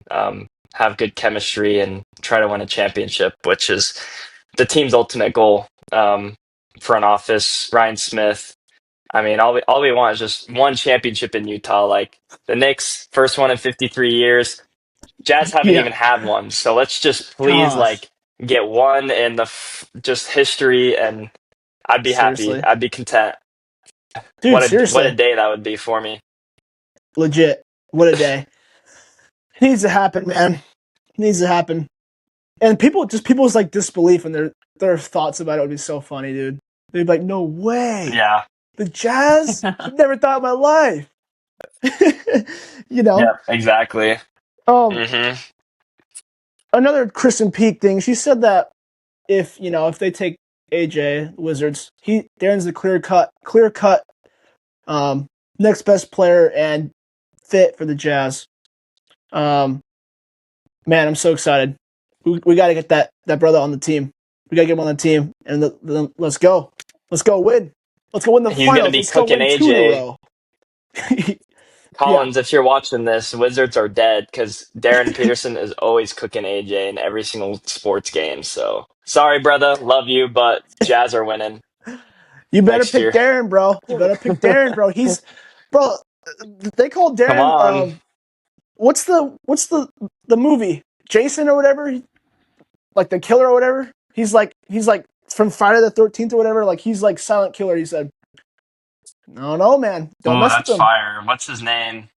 have good chemistry and try to win a championship, which is the team's ultimate goal. Front office, Ryan Smith. I mean, all we want is just one championship in Utah. Like the Knicks, first one in 53 years. Jazz haven't yeah. even had one, so let's just please Gosh, like get one in the just history, and I'd be happy. seriously, I'd be content. dude, What a seriously, day that would be for me. legit. What a day. It needs to happen, man. It needs to happen. And people's like disbelief and their thoughts about it would be so funny, dude. They'd be like, "No way, Yeah. the Jazz? I've never thought in my life." You know. Yeah. Exactly. Um, hmm another Kristen Peak thing. She said that if they take AJ Wizards, Darren's the clear cut um next best player and fit for the Jazz. Um, man, I'm so excited. We got to get that brother on the team. We got to get him on the team, and let's go. Let's go win. Let's go win the He's gonna finals. be Let's go cooking win two in a AJ. row. Yeah, Collins, if you're watching this, Wizards are dead because Darryn Peterson is always cooking AJ in every single sports game. So sorry, brother, love you, but Jazz are winning you better next pick year. Darren, bro. You better pick Darren, bro. Bro. They call Come Darren. on. What's the movie? Jason or whatever, like the killer or whatever. He's like from Friday the 13th or whatever. Like he's like silent killer. He said, "No, no, man, don't Oh, mess with that's him." fire. What's his name?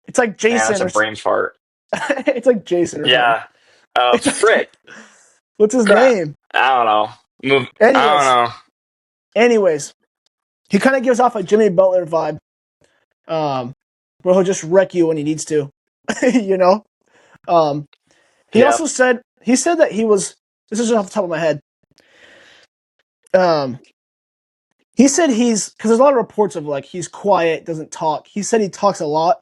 It's like Man, that's Jason a or brain fart. it's like Jason or something. Yeah. It's like Frick. what's his Crap. name? I don't know. Move. I Anyways, don't know. anyways, he kind of gives off a Jimmy Butler vibe. where he'll just wreck you when he needs to. you know. Um, he Yep. also said that he was. This is off the top of my head. Um, he said because there's a lot of reports of like he's quiet, doesn't talk. He said he talks a lot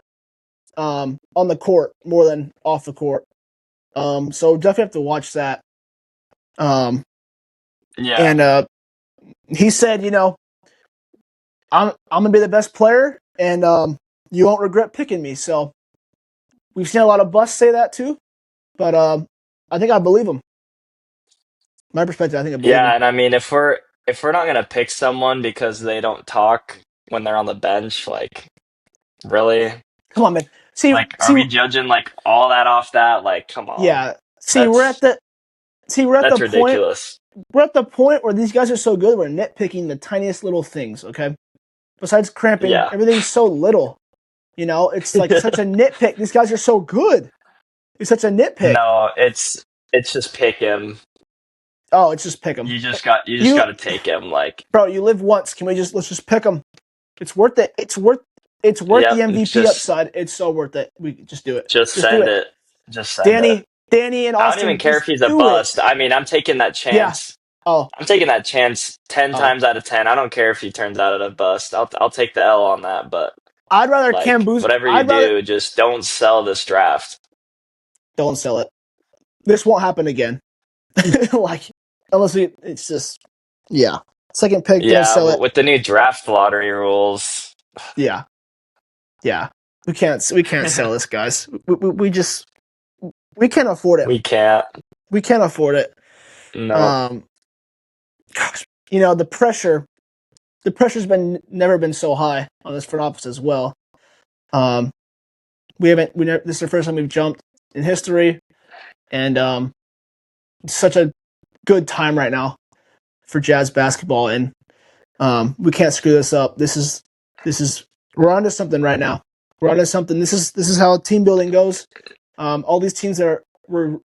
on the court more than off the court. So definitely have to watch that. Um, Yeah. and he said, I'm gonna be the best player, and you won't regret picking me. So we've seen a lot of busts say that too, but I think I believe him. My perspective, I think I believe him. Yeah, and I mean if we're not gonna pick someone because they don't talk when they're on the bench, like really? Come on, man. See, Like are see, we judging like all that off that? Like, come on. yeah. See, That's we're at the that's point ridiculous. where these guys are so good. We're nitpicking the tiniest little things. Okay. Besides cramping, Yeah. everything's so little. It's like such a nitpick. These guys are so good. It's such a nitpick. No, it's just pick him. Oh, it's just pick them. You just got You, to take him. Like, bro, you live once. Let's just pick them. It's worth it. It's worth the yep, MVP just upside. It's so worth it. We just do it. just Just do send it. it. Just send it. Danny and I don't even Austin, care if just he's a do bust. it. I mean, I'm taking that Yeah. chance. Oh, I'm taking that chance 10 oh. times out of 10. I don't care if he turns out a bust. I'll take the L on that, but I'd rather Cam like Boost. whatever you I'd rather do, just don't sell this draft. don't sell it. This won't happen again. like, it's just, yeah. Second pick, don't Yeah, sell it. with the new draft lottery rules. Yeah, yeah. We can't sell this, guys. We just we can't afford it. We can't. We can't afford it. No. Um, gosh, the pressure's been never been so high on this front office as well. Um, this is the first time we've jumped in history, and it's such a good time right now for Jazz basketball, and we can't screw this up. This is we're onto something right now. We're onto something. This is how team building goes. All these teams that were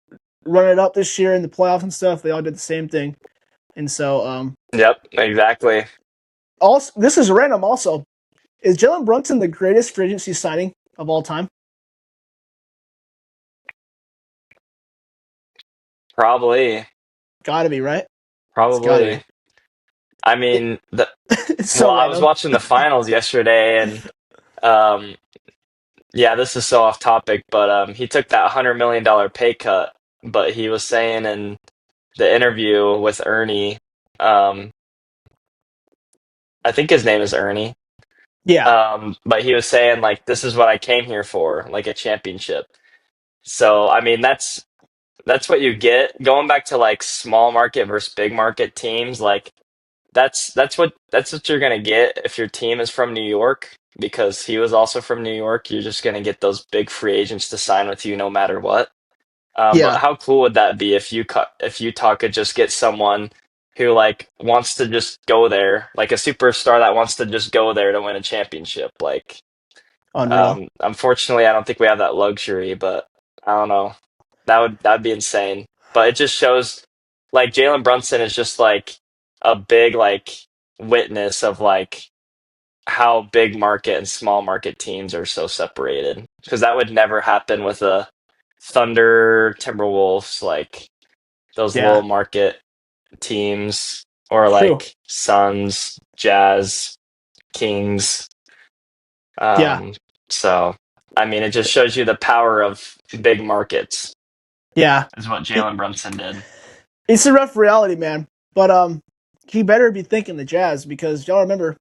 running it up this year in the playoffs and stuff, they all did the same thing. And so, Yep, exactly. also this is random. Also, is Jalen Brunson the greatest free agency signing of all time? Probably. Gotta be, right? It's gotta be. Probably. I mean, It's well, so I was random. watching the finals yesterday and um yeah, this is so off topic, but he took that $100 million pay cut, but he was saying in the interview with Ernie, um I think his name is Ernie. Yeah, But he was saying like this is what I came here for, like a championship. So, I mean, that's what you get. Going back to like small market versus big market teams, like that's what you're gonna get if your team is from New York, because he was also from New York. You're just gonna get those big free agents to sign with you no matter what. But yeah, how cool would that be if Utah could just get someone who like wants to just go there, like a superstar that wants to just go there to win a championship? Like, unreal. unfortunately, I don't think we have that luxury, but I don't know. That'd be insane. But it just shows like Jalen Brunson is just like a big like witness of like how big market and small market teams are so separated. Because that would never happen with a Thunder, Timberwolves, like those Yeah, little market teams, or true. like Suns, Jazz, Kings. Yeah, Um, so, I mean, it just shows you the power of big markets, yeah. is what It, Jalen Brunson did. it's a rough reality, man. But he better be thinking the Jazz because y'all remember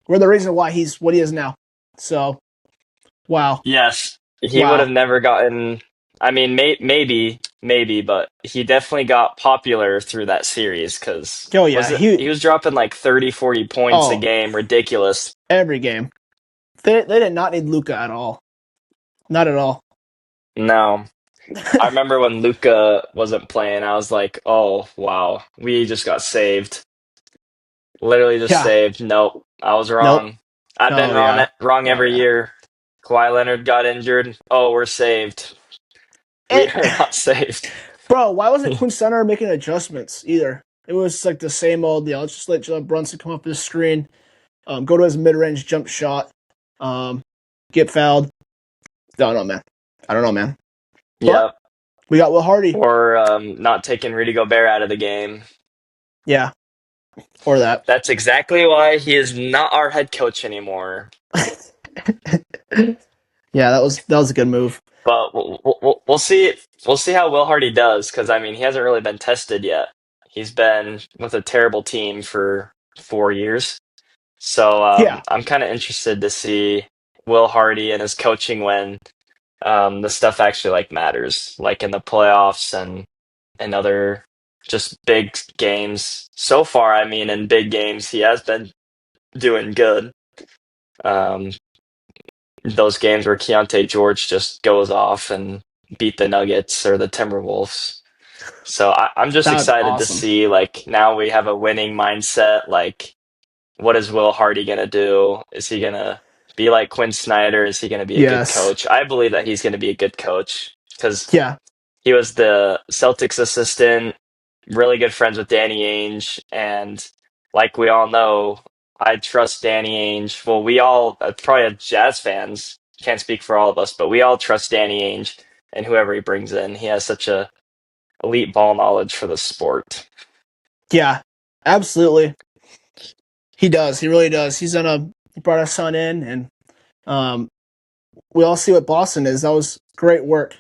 we're the reason why he's what he is now. So wow, Yes, he would have wow. never gotten. I mean, maybe, but he definitely got popular through that series because Oh yeah, was it he. he was dropping like 30, 40 points a Oh, game, ridiculous. every game. They did not need Luca at all. Not at all. No, I remember when Luca wasn't playing, I was like, oh wow, we just got saved. Literally just Yeah. saved. Nope, I was Nope. wrong. I've been Oh wrong yeah. wrong Oh every yeah. year. Kawhi Leonard got injured. Oh, we're saved. We And, are not saved. bro, why wasn't Quinn Center making adjustments either? It was like the same old. Let's just let Jalen Brunson come up the screen, go to his mid-range jump shot. um, get fouled. I don't know, man. I don't know, man. But Yep. we got Will Hardy. Or not taking Rudy Gobert out of the game. Yeah, or that. That's exactly why he is not our head coach anymore. Yeah, that was a good move. But we'll see. We'll see how Will Hardy does because I mean he hasn't really been tested yet. He's been with a terrible team for 4 years, so Yeah, I'm kind of interested to see Will Hardy and his coaching when the stuff actually like matters, like in the playoffs and other just big games. So far, I mean, in big games, he has been doing good. Um, those games where Keontae George just goes off and beat the Nuggets or the Timberwolves. So I'm just that's excited to awesome. see like now we have a winning mindset. Like, what is Will Hardy gonna do? Is he gonna be like Quinn Snyder? Is he gonna be a good Yes. coach? I believe that he's gonna be a good coach because Yeah. he was the Celtics assistant, really good friends with Danny Ainge, and like we all know, I trust Danny Ainge. Well, we all probably as Jazz fans can't speak for all of us, but we all trust Danny Ainge and whoever he brings in. He has such a elite ball knowledge for the sport. Yeah. Absolutely. He does. He really does. He brought our son in, and um, we all see what Boston is. That was great work.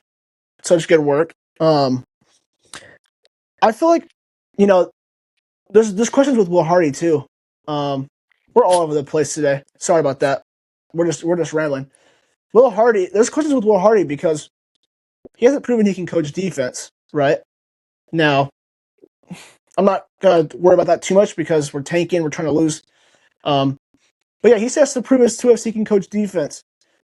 Such good work. I feel like, you know, there's questions with Will Hardy too. Um, we're all over the place today. Sorry about that. We're just rambling. Will Hardy. There's questions with Will Hardy because he hasn't proven he can coach defense. Right now, I'm not gonna worry about that too much because we're tanking. We're trying to lose. Um, but yeah, he has to prove to us he can coach defense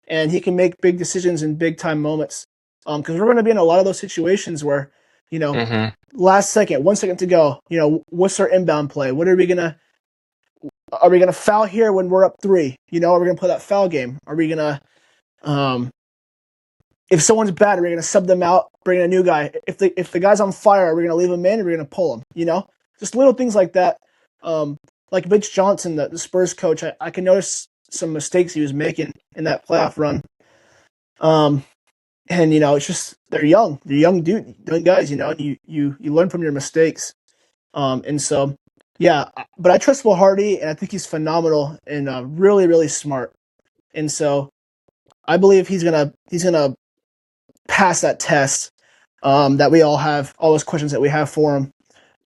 and he can make big decisions in big time moments. Because we're going to be in a lot of those situations where, you know, Hmm. last second, 1 second to go. You know, what's our inbound play? What are we gonna? Are we gonna foul here when we're up three? You know, are we gonna play that foul game? Are we gonna, um, if someone's bad, are we gonna sub them out, bring in a new guy? If the guy's on fire, are we gonna leave him in? Or are we gonna pull him? You know, just little things like that. Like Mitch Johnson, the Spurs coach, I can notice some mistakes he was making in that playoff run. Um, and you know, it's just they're young guys, you know, and you learn from your mistakes. And so, yeah, but I trust Will Hardy, and I think he's phenomenal and really really smart. And so, I believe he's gonna pass that test that we all have, all those questions that we have for him.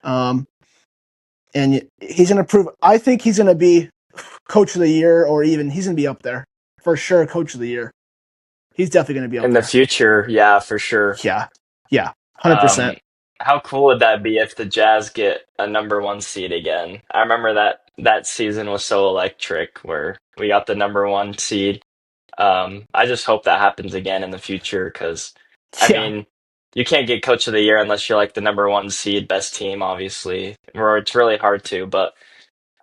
Um, and he's gonna prove. I think he's gonna be coach of the year, or even he's gonna be up there for sure. Coach of the year. He's definitely gonna be up In the there. future, yeah, for sure. Yeah, yeah, 100%. Um, how cool would that be if the Jazz get a number one seed again? I remember that season was so electric where we got the number one seed. I just hope that happens again in the future because, I Yeah, mean, you can't get coach of the year unless you're like the number one seed, best team, obviously, or it's really hard to. But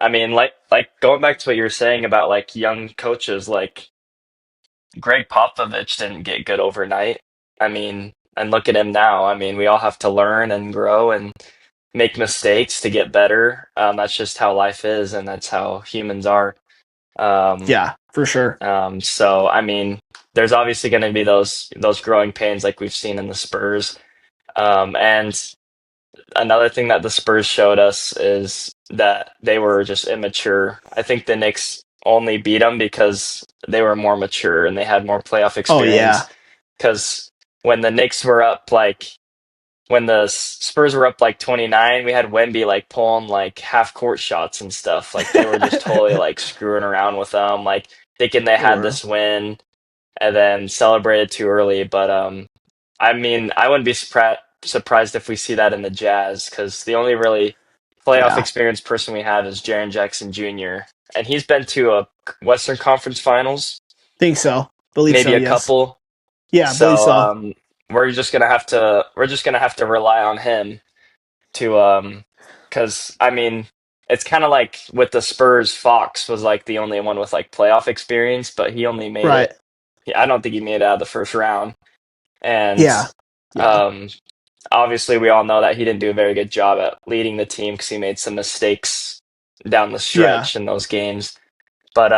I mean, like going back to what you were saying about like young coaches, like Greg Popovich didn't get good overnight. I mean, and look at him now. I mean, we all have to learn and grow and make mistakes to get better. That's just how life is, and that's how humans are. Um, yeah, for sure. so I mean, there's obviously going to be those growing pains like we've seen in the Spurs. And another thing that the Spurs showed us is that they were just immature. I think the Knicks only beat them because they were more mature and they had more playoff Oh yeah, experience. Because when the Knicks were up, like when the Spurs were up like 29, we had Wemby like pulling like half court shots and stuff. Like they were just totally like screwing around with them, like thinking they they had were. this win and then celebrated too early. But I mean, I wouldn't be surprised if we see that in the Jazz because the only really playoff Yeah, experienced person we have is Jaren Jackson Jr. And he's been to a Western Conference Finals, think so. Believe maybe so. a Yes. couple. Yeah, believe So so. we're just gonna have to rely on him to because I mean it's kind of like with the Spurs. Fox was like the only one with like playoff experience, but he only made Right. it. I don't think he made it out of the first round. And Yeah. Yeah. um, obviously, we all know that he didn't do a very good job at leading the team because he made some mistakes down the Yeah. stretch in those games. But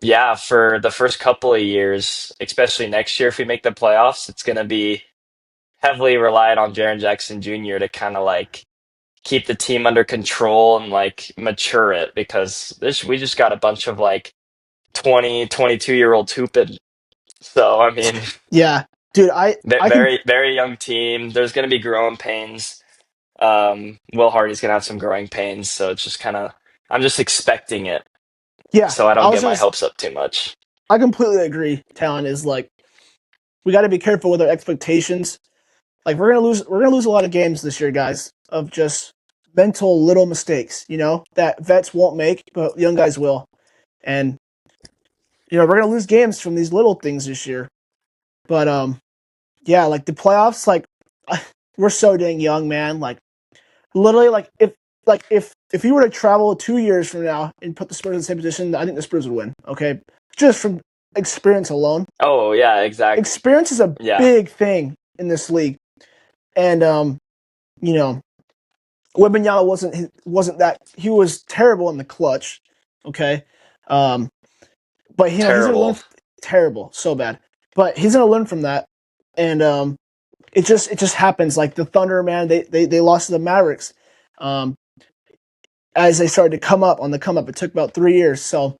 yeah, for the first couple of years, especially next year if we make the playoffs, it's going to be heavily relied on Jaren Jackson Jr. to kind of like keep the team under control and like mature it because we just got a bunch of like 20, 22-year-olds hooping. So, I mean, Yeah, dude, I can very, very young team. There's going to be growing pains. Will Hardy's going to have some growing pains. So it's just kind of, I'm just expecting it. yeah. So I I don't was get my just hopes up too much. I completely agree. Talent is like we got to be careful with our expectations. Like we're gonna lose a lot of games this year, guys, of just mental little mistakes. You know that vets won't make, but young guys will. And we're gonna lose games from these little things this year. But yeah, like the playoffs, like we're so dang young, man. Like literally, if you were to travel 2 years from now and put the Spurs in the same position, I think the Spurs would win. Okay, just from experience alone. Oh, yeah, exactly. Experience is a Yeah, big thing in this league, and you know, Wembanyama wasn't that he was terrible in the clutch. Okay, um, but he's gonna learn terrible. terrible, so bad. But he's gonna learn from that, and it just happens. Like the Thunder, man, they lost to the Mavericks. Um, as they started to come up on the come up, it took about 3 years. So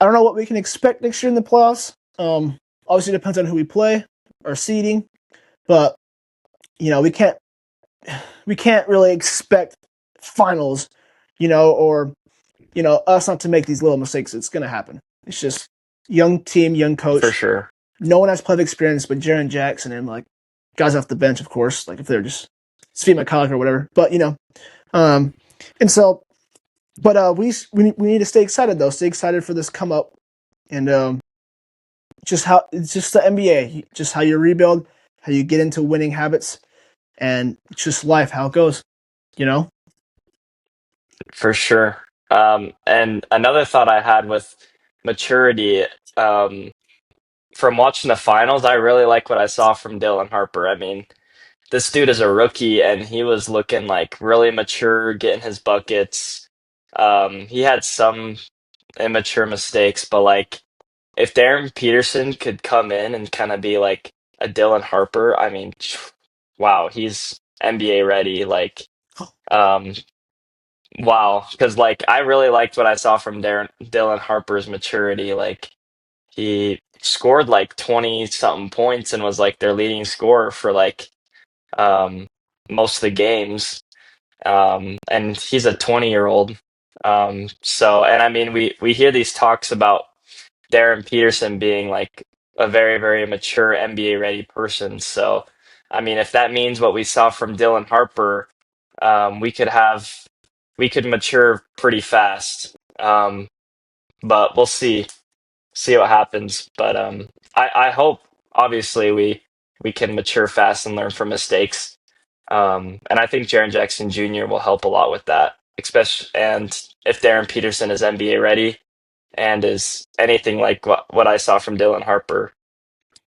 I don't know what we can expect next year in the playoffs. Obviously, it depends on who we play, our seeding, but we can't really expect finals, or us not to make these little mistakes. It's gonna happen. It's just young team, young For coach. sure. No one has playoff experience but Jaren Jackson and like guys off the bench, of course. Like if they're just Steve McCulloch or whatever. But um, and so, but we need to stay excited though. Stay excited for this come up and just how it's just the NBA, just how you rebuild, how you get into winning habits, and it's just life, how it goes. You know. For sure. And another thought I had with maturity, um, from watching the finals, I really like what I saw from Dylan Harper. I mean, this dude is a rookie and he was looking like really mature, getting his buckets. He had some immature mistakes, but like if Darryn Peterson could come in and kind of be like a Dylan Harper, I mean, wow, he's NBA ready. Like, um, wow, because like I really liked what I saw from Dylan Harper's maturity. Like he scored like 20 something points and was like their leading scorer for like um most of the games. And he's a 20-year-old. So and I mean we hear these talks about Darryn Peterson being like a very, very mature NBA ready person. So I mean if that means what we saw from Dylan Harper, we could mature pretty fast. But we'll see what happens. But I hope obviously we can mature fast and learn from mistakes. And I think Jaren Jackson Jr. will help a lot with that, especially and if Darryn Peterson is NBA ready and is anything like what I saw from Dylan Harper,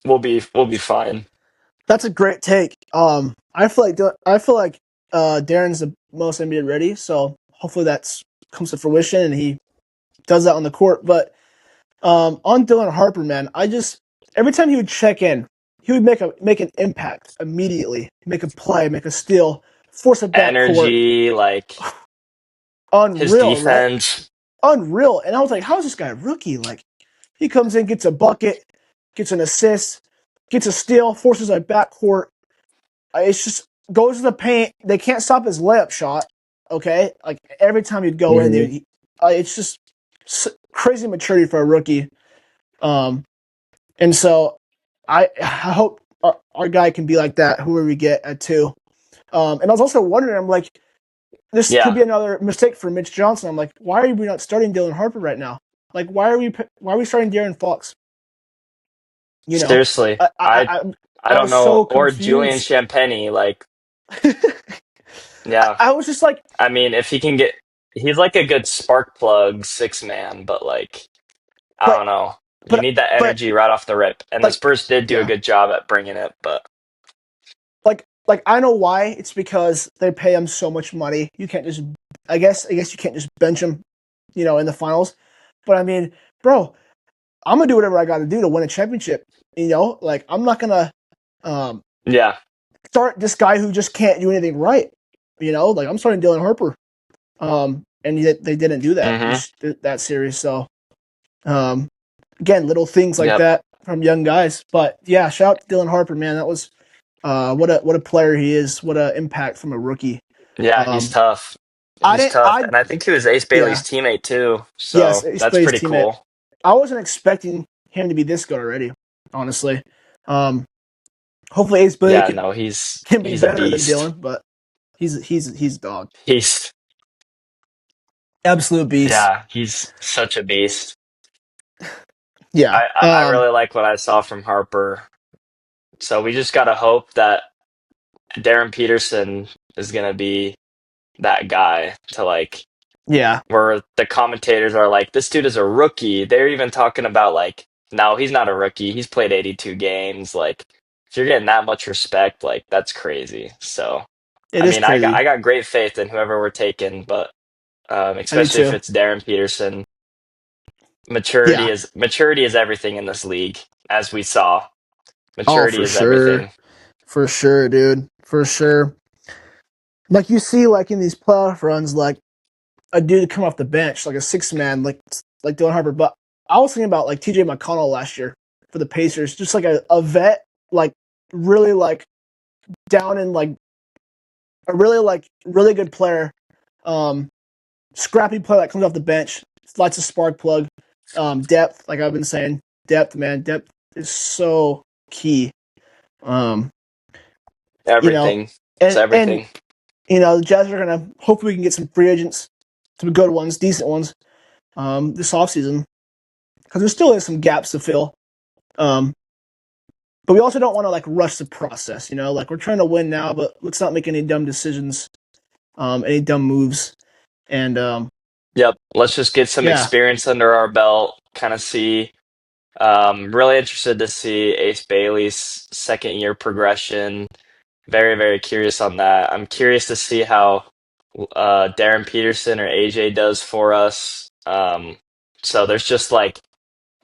we'll be fine. That's a great take. I feel like Darren's the most NBA ready, so hopefully that's comes to fruition and he does that on the court. But on Dylan Harper, man, I just every time he would check in, he would make an impact immediately, make a play, make a steal, force a backcourt, Energy, like his unreal, right? defense. Unreal. And I was like, how is this guy a rookie? Like he comes in, gets a bucket, gets an assist, gets a steal, forces a backcourt. It's just goes to the paint. They can't stop his layup shot. Okay, like every time you'd go in, Mhm. it's just crazy maturity for a rookie. Um, and so I hope our guy can be like that. Whoever we get at two. And I was also wondering, I'm like, this could Yeah, be another mistake for Mitch Johnson. I'm like, why are we not starting Dylan Harper right now? Like, why are we starting De'Aaron Fox? You know, seriously. I I I I, I I don't was know so or Julian confused. Champagny like I, yeah. I was just like, I mean, if he can get, he's like a good spark plug six man, but like, I but don't know. You but need that but energy right off the rip. And the like Spurs did do a yeah, good job at bringing it, but like I know why. It's because they pay him so much money. You can't just I guess you can't just bench him, in the finals. But I mean, bro, I'm gonna do whatever I got to do to win a championship. You know, like I'm not gonna um, Yeah. start this guy who just can't do anything right. You know, like I'm starting Dylan Harper. And they didn't do that Mm-hmm. that series. So um, again, little things like Yep. that from young guys. But yeah, shout out to Dylan Harper, man. That was what a player he is. What an impact from a rookie. Yeah, he's Um, tough. I He's didn't. tough. I And I think he was Ace Yeah. Bailey's teammate too. Yes, So Ace that's Bailey's pretty teammate. cool. I wasn't expecting him to be this good already. Honestly, um, hopefully Ace Bailey Yeah, can, no, he's can be he's a better than beast. Dylan, but he's a dog, He's absolute beast. yeah, he's such a beast. Yeah. I really like what I saw from Harper. So we just gotta hope that Darryn Peterson is gonna be that guy to like Yeah. where the commentators are like, this dude is a rookie. They're even talking about like, no, he's not a rookie. He's played 82 games. Like, if you're getting that much respect, like that's crazy. So, It I is mean, crazy. I got great faith in whoever we're taking, but I do especially if too. it's Darryn Peterson, Yeah. maturity is everything in this league, as we saw. Oh, Maturity for is sure. everything. For sure, dude. For sure. Like you see, like in these playoff runs, like a dude come off the bench, like a six man, like Dylan Harper. But I was thinking about like TJ McConnell last year for the Pacers, just like a vet, like really like down in like a really good player, um, scrappy player that comes off the bench, lots of spark plug, depth. Like I've been saying, depth, man, depth is so key. Um, you know, Everything. It's and everything. you know the Jazz are gonna hopefully we can get some free agents, some good ones, decent ones, this offseason because there still is some gaps to fill. Um, but we also don't want to like rush the process. You know, like we're trying to win now, but let's not make any dumb decisions, any dumb moves, and Yep. Let's just get some yeah, experience under our belt, kind of see. Really interested to see Ace Bailey's second year progression. Very, very curious on that. I'm curious to see how Darryn Peterson or AJ does for us. So there's just like,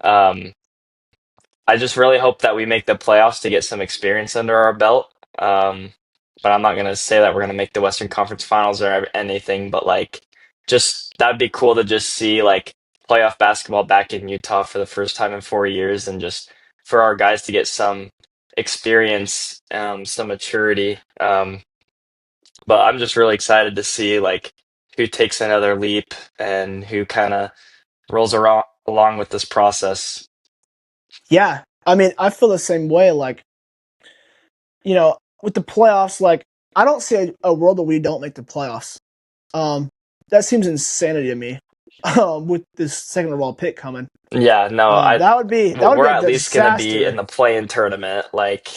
um, I just really hope that we make the playoffs to get some experience under our belt. But I'm not going to say that we're going to make the Western Conference Finals or anything, but like, just that'd be cool to just see like playoff basketball back in Utah for the first time in 4 years and just for our guys to get some experience, some maturity. But I'm just really excited to see like who takes another leap and who kind of rolls around along with this process. yeah. I mean, I feel the same way. Like you know, with the playoffs, like I don't see a world that we don't make the playoffs. Um, that seems insanity to me. With this second overall pick coming, Yeah, no, that would we're be a at least gonna be in disaster. the play-in tournament. Like,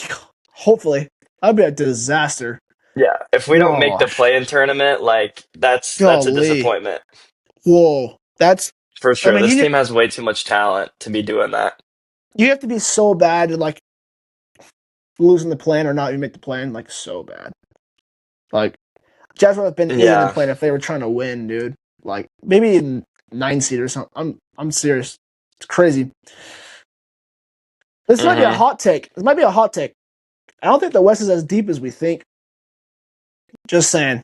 Hopefully, that would be a disaster. yeah, if we don't make the Gosh, play-in tournament, like that's a golly, disappointment whoa, that's. for I sure. mean, This team has way too much talent to be doing that. you have to be so bad to like losing the plan or not even make the plan, like so bad. Like Jazz would have been in the Yeah. plan if they were trying to win, dude. Like maybe in 9 seed or something. I'm serious. It's crazy. This might be a Hmm. hot take. This might be a hot take. I don't think the West is as deep as we think. Just saying.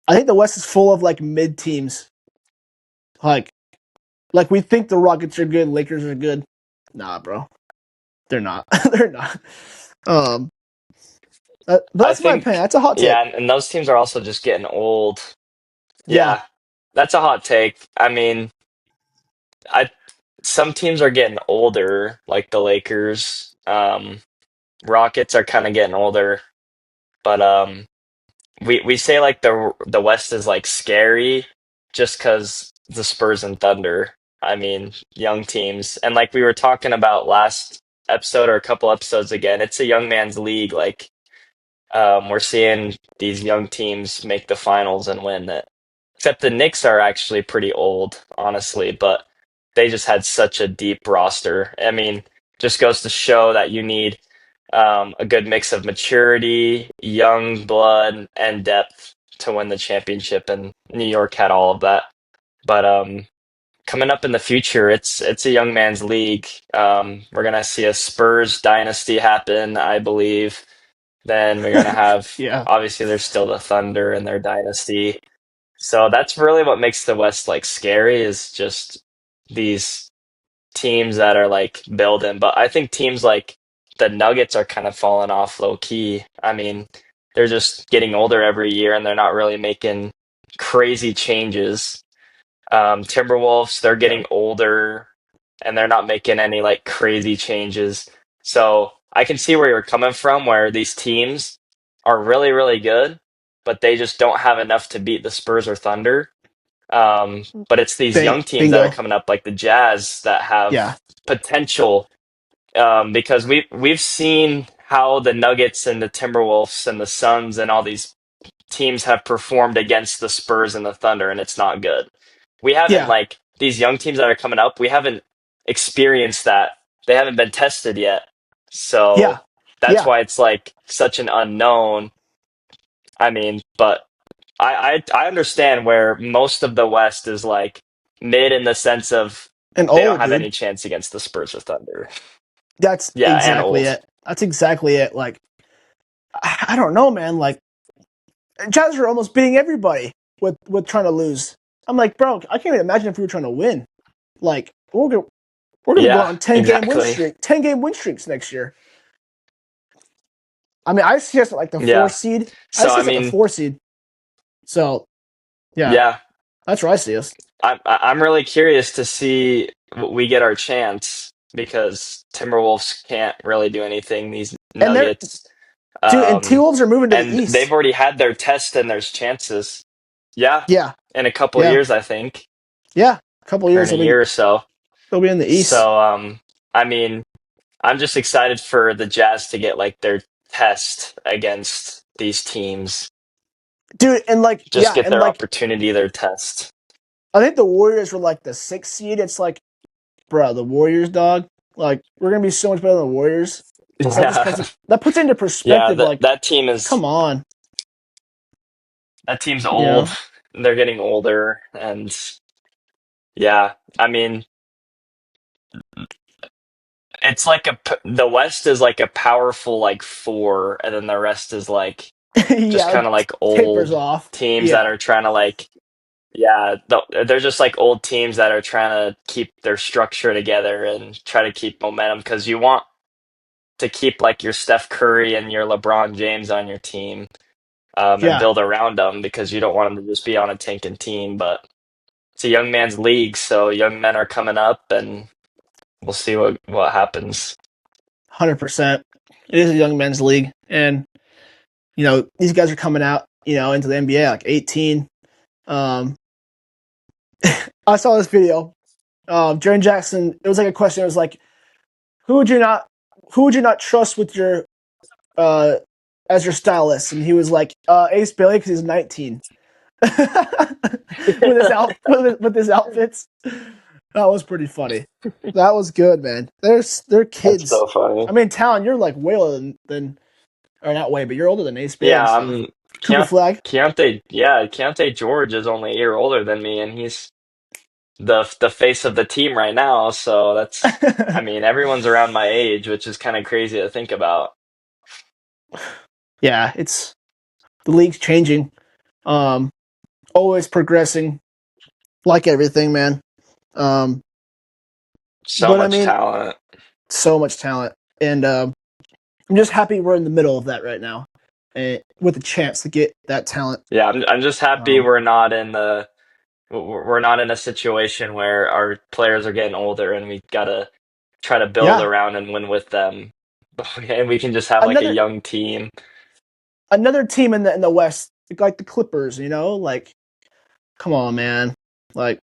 I think the West is full of like mid teams. Like like we think the Rockets are good, Lakers are good. Nah, bro. They're not. They're not. Um but I that's my opinion. think, That's a hot take. yeah, and those teams are also just getting old. Yeah. Yeah, that's a hot take. I mean, I some teams are getting older, like the Lakers. Rockets are kind of getting older, but we say like the West is like scary just because the Spurs and Thunder. I mean, young teams, and like we were talking about last episode or a couple episodes again, it's a young man's league. Like we're seeing these young teams make the finals and win it. Except the Knicks are actually pretty old, honestly, but they just had such a deep roster. I mean, just goes to show that you need a good mix of maturity, young blood, and depth to win the championship. And New York had all of that. But coming up in the future, it's a young man's league. We're gonna see a Spurs dynasty happen, I believe. Then we're gonna have Yeah, obviously there's still the Thunder and their dynasty. So that's really what makes the West like scary is just these teams that are like building. But I think teams like the Nuggets are kind of falling off low key. I mean, they're just getting older every year and they're not really making crazy changes. Timberwolves, they're yeah, getting older and they're not making any like crazy changes. So I can see where you're coming from, where these teams are really, really good, but they just don't have enough to beat the Spurs or Thunder. But it's these young teams that are bingo. coming up, like the Jazz, that Yeah, have potential. Because we've seen how the Nuggets and the Timberwolves and the Suns and all these teams have performed against the Spurs and the Thunder, and it's not good. We haven't yeah, like these young teams that are coming up. We haven't experienced that. They haven't been tested yet, yeah, so that's yeah. why it's like such an unknown. I mean, but I understand where most of the West is like mid in the sense of And they don't old, have dude. any chance against the Spurs or Thunder. That's Yeah, and exactly old. it. That's exactly it. Like, I don't know, man. Like, Jazz are almost beating everybody with trying to lose. I'm like, bro, I can't even imagine if we were trying to win. Like, we're gonna go Yeah, on 10 game win exactly. streak, 10 game win streaks next year. I mean, I see us at like the four Yeah. seed. I So see I us at the mean, 4 seed. So yeah, yeah, that's where I see us. I'm really curious to see we get our chance because Timberwolves can't really do anything. These And they're Nuggets, dude, and T um, Wolves are moving to the and they've East. already had their test and there's chances. Yeah, Yeah, in a couple of yeah, years, I think, yeah. A couple of or in years a year or so. they'll be in the East, So, I mean, I'm just excited for the Jazz to get like their test against these teams. dude. And like Just yeah, get and their like opportunity, their test. I think the Warriors were like the 6 seed. It's like, bro, the Warriors, dog. Like we're gonna be so much better than the Warriors. Yeah, That puts into yeah. perspective. That Like, that team is come on, that team's you old. know? They're getting older, and yeah, I mean, it's like the West is like a powerful like four, and then the rest is like just Yeah, kind like of like tapers old off. teams that Yeah, are trying to like yeah, they're just like old teams that are trying to keep their structure together and try to keep momentum because you want to keep like your Steph Curry and your LeBron James on your team, and yeah, build around them because you don't want them to just be on a tanking team. But it's a young man's league, so young men are coming up, and we'll see what happens. 100%. It is a young men's league, and these guys are coming out, into the NBA like 18. Um, I saw this video. Jaren Jackson. It was like a question. It was like, who would you not, who would you not trust with your uh as your stylist? And he was like, Ace Bailey because he's 19. With his outfits. That was pretty funny. That was good, man. They're That's kids. so funny. I mean, Talon, you're like way older than or not way, but you're older than Ace Bailey Yeah, and stuff. Cooper Flag. Keontae. Yeah, Keontae George is only a year older than me, and he's the face of the team right now. So that's, I mean, everyone's around my age, which is kind of crazy to think about. Yeah, it's the league's changing. Um, Always progressing, like everything, man. Um, So but I much mean, talent. so much talent, and I'm just happy we're in the middle of that right now, and with a chance to get that talent. Yeah, I'm just happy Um, we're not in a situation where our players are getting older and we gotta try to build yeah, around and win with them, and we can just have like a another young team. another team in the West, like the Clippers. Like, come on, man. Like,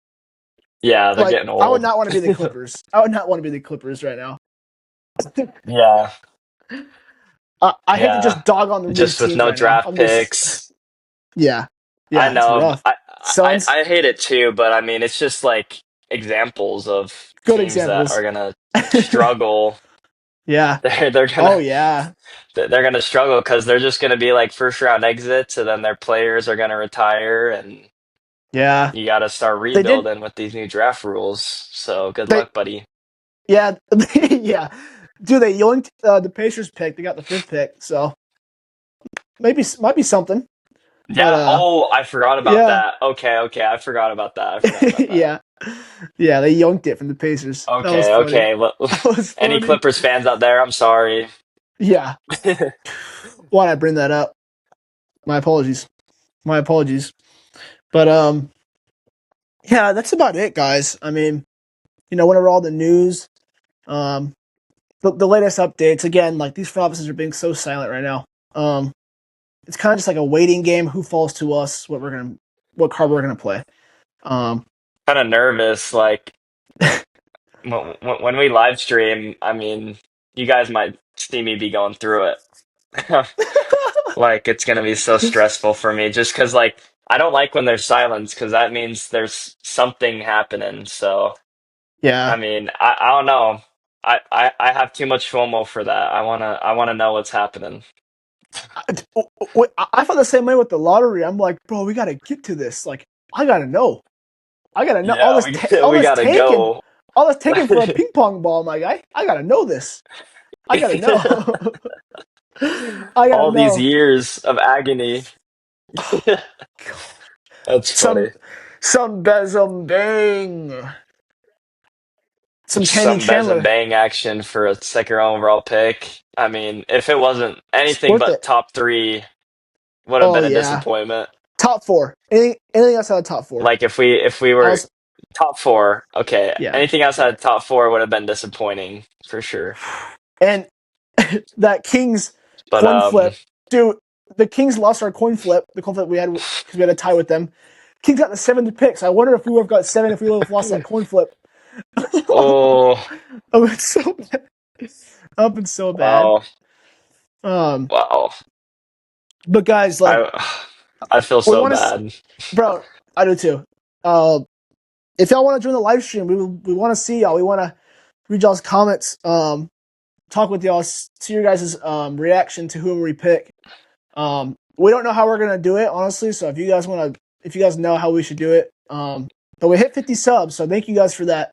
Yeah, they're like getting I would old. not want to be the Clippers. I would not want to be the Clippers right now. Yeah, I hate to yeah. just dog on these Just with teams no right now. draft I'm just, picks. yeah, I yeah, it's know. rough. Suns, I hate it too, but I mean, it's just like examples of good teams that are examples. gonna struggle. Yeah. They're Oh gonna yeah. they're gonna struggle because they're just gonna be like first round exits, and then their players are gonna retire, and Yeah, You got to start they did. rebuilding with these new draft rules. So good They luck, buddy. yeah yeah. Dude, they yoinked the Pacers pick. They got the fifth pick, so maybe might be something. But Yeah. Oh, I forgot about yeah, that. Okay, okay. I forgot about that. I forgot about that. yeah, yeah. They yoinked it from the Pacers. That was Okay, funny. okay. Well, That was any funny. Clippers fans out there, I'm sorry. Yeah. Why'd I bring that up? My apologies. My apologies. But yeah, that's about it, guys. I mean, whenever all the news, um, the latest updates, again, like these front offices are being so silent right now. Um, it's kind of just like a waiting game. Who falls to us? What card we're gonna play. Um, Kind of nervous. Like when we live stream, I mean, you guys might see me be going through it. Like it's gonna be so stressful for me just because like I don't like when there's silence because that means there's something happening. So I yeah, mean, I don't know. I have too much FOMO for that. I wanna know what's happening. I felt the same way with the lottery. I'm like, bro, we gotta get to this. Like, I gotta know. I gotta know Yeah, we all we this gotta taking, go. all this taking for a ping pong ball. My guy, I gotta know this. I gotta know. I gotta All these know. years of agony. That's Some funny. some Bezum bang. Some Candy Some Bez and Chandler. Bang action for a second overall pick. I mean, if it wasn't It's anything worth but it. top three, would have Oh been a yeah. disappointment. Top four. Anything outside of top four. Like if we I were was top four, okay. yeah. Anything outside of top four would have been disappointing for sure. And that Kings But coin flip, dude. The Kings lost our coin flip. The coin flip we had because we had a tie with them. Kings got the seventh picks. I wonder if we would have got seven if we would have lost that coin flip. oh Oh, it's so bad. Up and so bad. wow, Um, wow. but guys, like I I feel we so want to, bad. bro. I do too. Uh, if y'all want to join the live stream, we want to see y'all. We want to read y'all's comments. Talk with y'all. See your guys' reaction to whoever we pick. We don't know how we're gonna do it, honestly. So if you guys know how we should do it, but we hit 50 subs, so thank you guys for that.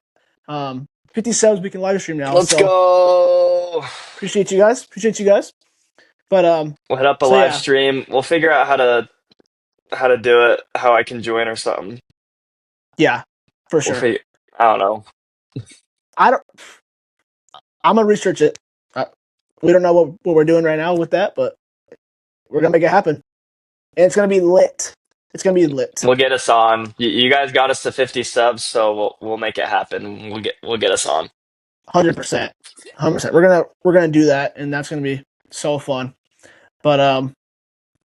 50 subs, we can live stream now. Let's So go. appreciate you guys. Appreciate you guys. But We'll hit up a so live yeah, stream. We'll figure out how to do it, how I can join or something. yeah, for We'll sure. figure. I don't know. I don't. I'm gonna research it. We don't know what we're doing right now with that, but we're gonna make it happen, and it's gonna be lit. It's gonna be lit. We'll get us on. You guys got us to 50 subs, so we'll make it happen. We'll get us on. 100%. 100%. We're gonna do that, and that's gonna be so fun. But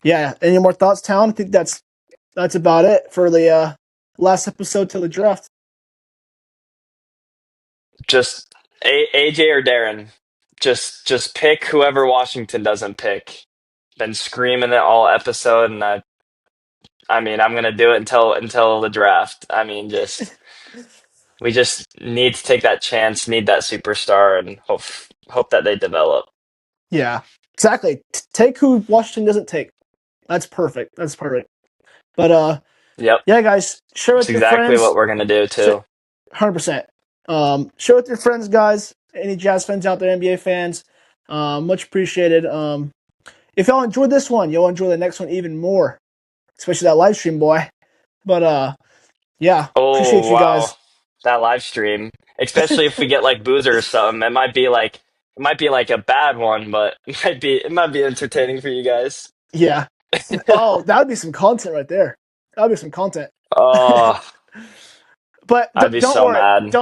yeah. Any more thoughts, Town? I think that's about it for the last episode till the draft. Just AJ or Darren. Just pick whoever Washington doesn't pick. Been screaming it all episode, and I mean I'm gonna do it until the draft. I mean we just need to take that chance, need that superstar, and hope that they develop. Yeah, exactly. Take who Washington doesn't take. That's perfect. That's perfect. But Yep, yeah, guys, share it's with your exactly what friends. we're gonna do too. 100%. Share with your friends, guys. Any Jazz fans out there, NBA fans, much appreciated. If y'all enjoyed this one, you'll enjoy the next one even more, especially that live stream, boy. But yeah, Oh appreciate you wow, guys. that live stream, especially if we get like Boozer or something, it might be like a bad one, but it might be entertaining for you guys. Yeah. Oh, that would be some content right there. That would be some content. Oh, But I'd be don't so worry. mad.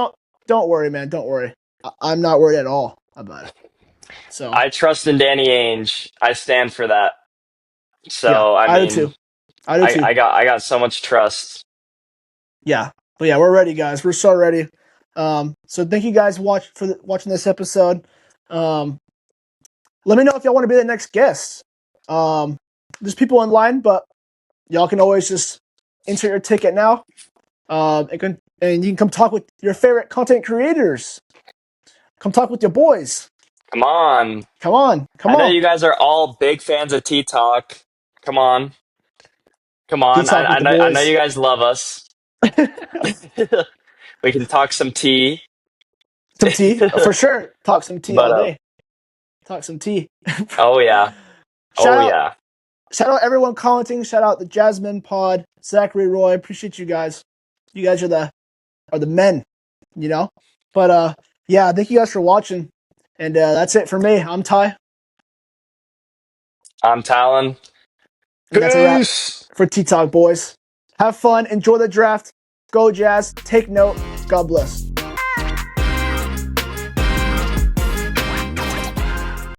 Don't worry, man. Don't worry. I'm not worried at all about it. So I trust in Danny Ainge. I stand for that. yeah, So I I do mean, too. I do I, too. I got I got so much trust. Yeah, but yeah, we're ready, guys. We're so ready. So thank you guys watching this episode. Um, let me know if y'all want to be the next guest. There's people in line, but y'all can always just insert your ticket now. And you can come talk with your favorite content creators. Come talk with your boys. Come on. Come on, come I know on. you guys are all big fans of T Talk. Come on. Come Tea on. I, talk I with the know I know boys. you guys love us. We can talk some tea. Some tea for sure. Talk some tea But all day. Talk some tea. oh yeah, shout oh out, yeah. shout out everyone commenting. Shout out the Jasmine Pod, Zachary Roy. Appreciate you guys. You guys are the men, you know. But yeah, thank you guys for watching. And that's it for me. I'm Ty, I'm Talon. and that's a wrap Peace. for Tea Talk, boys. Have fun. Enjoy the draft. Go Jazz. Take note. God bless.